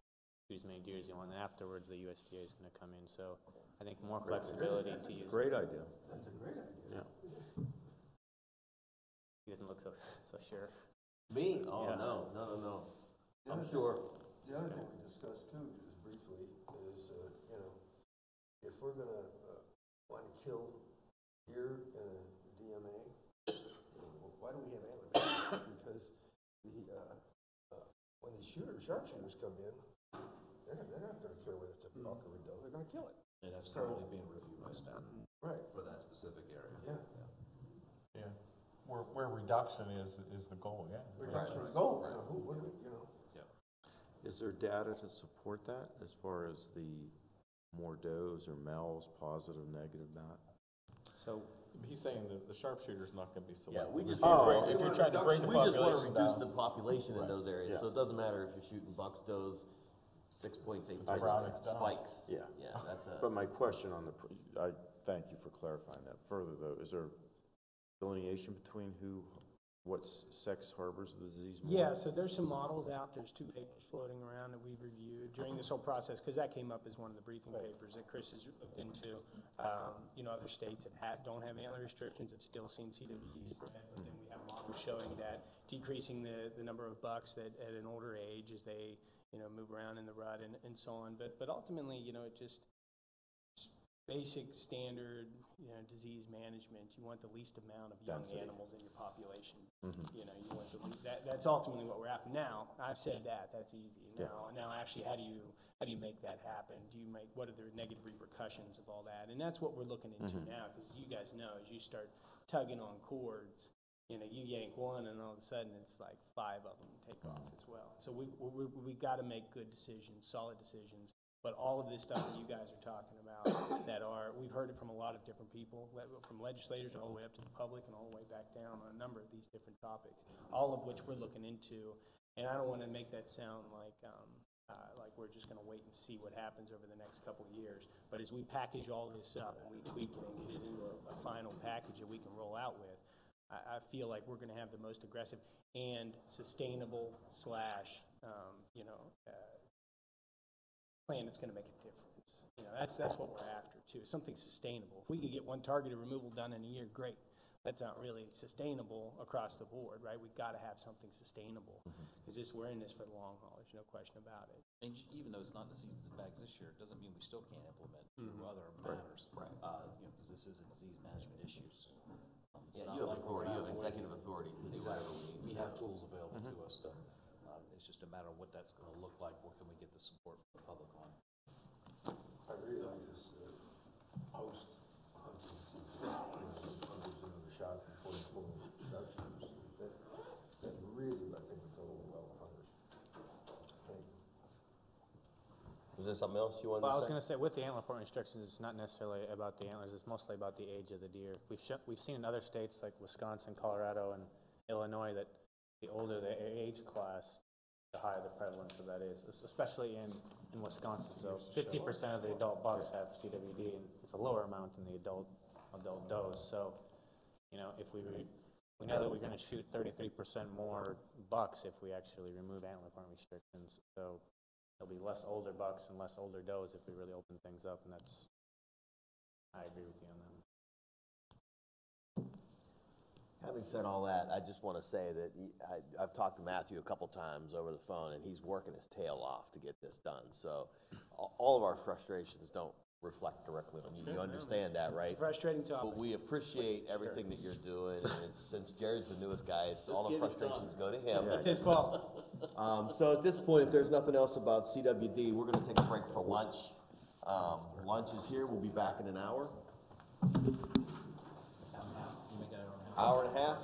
choose as many deer as you want, and afterwards the USDA is going to come in. So I think more flexibility to use. Great idea. That's a great idea. Yeah. He doesn't look so sure. Me? Oh, Yeah. no. I'm sure. The other thing we discussed too, just briefly, is, you know, if we're gonna, wanna kill deer in a DMA, why do we have antler bands? Because when these sharpshooters come in, they're not gonna care whether it's a buck or a doe, they're gonna kill it. And that's currently being reviewed by staff. Right. For that specific area. Yeah. Yeah, where reduction is the goal, yeah. Reduction is goal, you know, who would, you know? Is there data to support that as far as the more does or males, positive, negative, not? So he's saying that the sharpshooter's not going to be Yeah, selected. we just if you're trying to bring the we just want to population reduce down. the population in those areas, Yeah. so it doesn't matter if you're shooting bucks, does, 6 points, 8 points, Browning's down. spikes. Yeah. Yeah, that's a. But my question on I thank you for clarifying that further though. Is there delineation between what sex harbors the disease more? Yeah, so there's some models out, there's 2 papers floating around that we've reviewed during this whole process, because that came up as one of the briefing papers that Chris has looked into. You know, other states that don't have antler restrictions have still seen CWD spread, but then we have models showing that decreasing the number of bucks that at an older age as they, you know, move around in the rut and so on. But ultimately, you know, it just, basic standard, you know, disease management. You want the least amount of young Density. animals in your population. You know, you want that's ultimately what we're after. Now, I've said that's easy. Now actually, how do you make that happen? What are the negative repercussions of all that? And that's what we're looking into now, because you guys know, as you start tugging on cords, you know, you yank one and all of a sudden it's like 5 of them take off as well. So we got to make good decisions, solid decisions. But all of this stuff that you guys are talking about we've heard it from a lot of different people, from legislators all the way up to the public and all the way back down on a number of these different topics, all of which we're looking into. And I don't want to make that sound like we're just going to wait and see what happens over the next couple of years. But as we package all this up and we tweak it and get it into a final package that we can roll out with, I feel like we're going to have the most aggressive and sustainable plan that's going to make a difference. You know, that's what we're after too. Something sustainable. If we could get one targeted removal done in a year, great. That's not really sustainable across the board, right? We've got to have something sustainable because we're in this for the long haul. There's no question about it. And even though it's not in the seasons of bags this year, it doesn't mean we still can't implement through other matters. Right. You know, because this is a disease management issue. Yeah, you have authority, you have executive authority to do whatever we need. We have tools available to us. It's just a matter of what that's going to look like. What can we get the support from the public on? I really like this post-hunting season, hunters into the shop before they pull the sharpshooters. That really, I think, would go over well with hunters. Was there something else you wanted to say? Well, I was going to say, with the antler point restrictions, it's not necessarily about the antlers, it's mostly about the age of the deer. We've seen in other states like Wisconsin, Colorado, and Illinois that the older the age class, the higher the prevalence of that is, especially in Wisconsin. So 50% of the adult bucks have CWD, and it's a lower amount in the adult does. So, you know, if we know that we're going to shoot 33% more bucks if we actually remove antler point restrictions. So there'll be less older bucks and less older does if we really open things up, and I agree with you on that. Having said all that, I just want to say that I've talked to Matthew a couple times over the phone, and he's working his tail off to get this done. So all of our frustrations don't reflect directly on you. You understand that, right? It's a frustrating topic. But we appreciate everything that you're doing, and since Jerry's the newest guy, all the frustrations go to him. It's his fault. So at this point, if there's nothing else about CWD, we're going to take a break for lunch. Lunch is here. We'll be back in an hour. You make it an Hour and a half?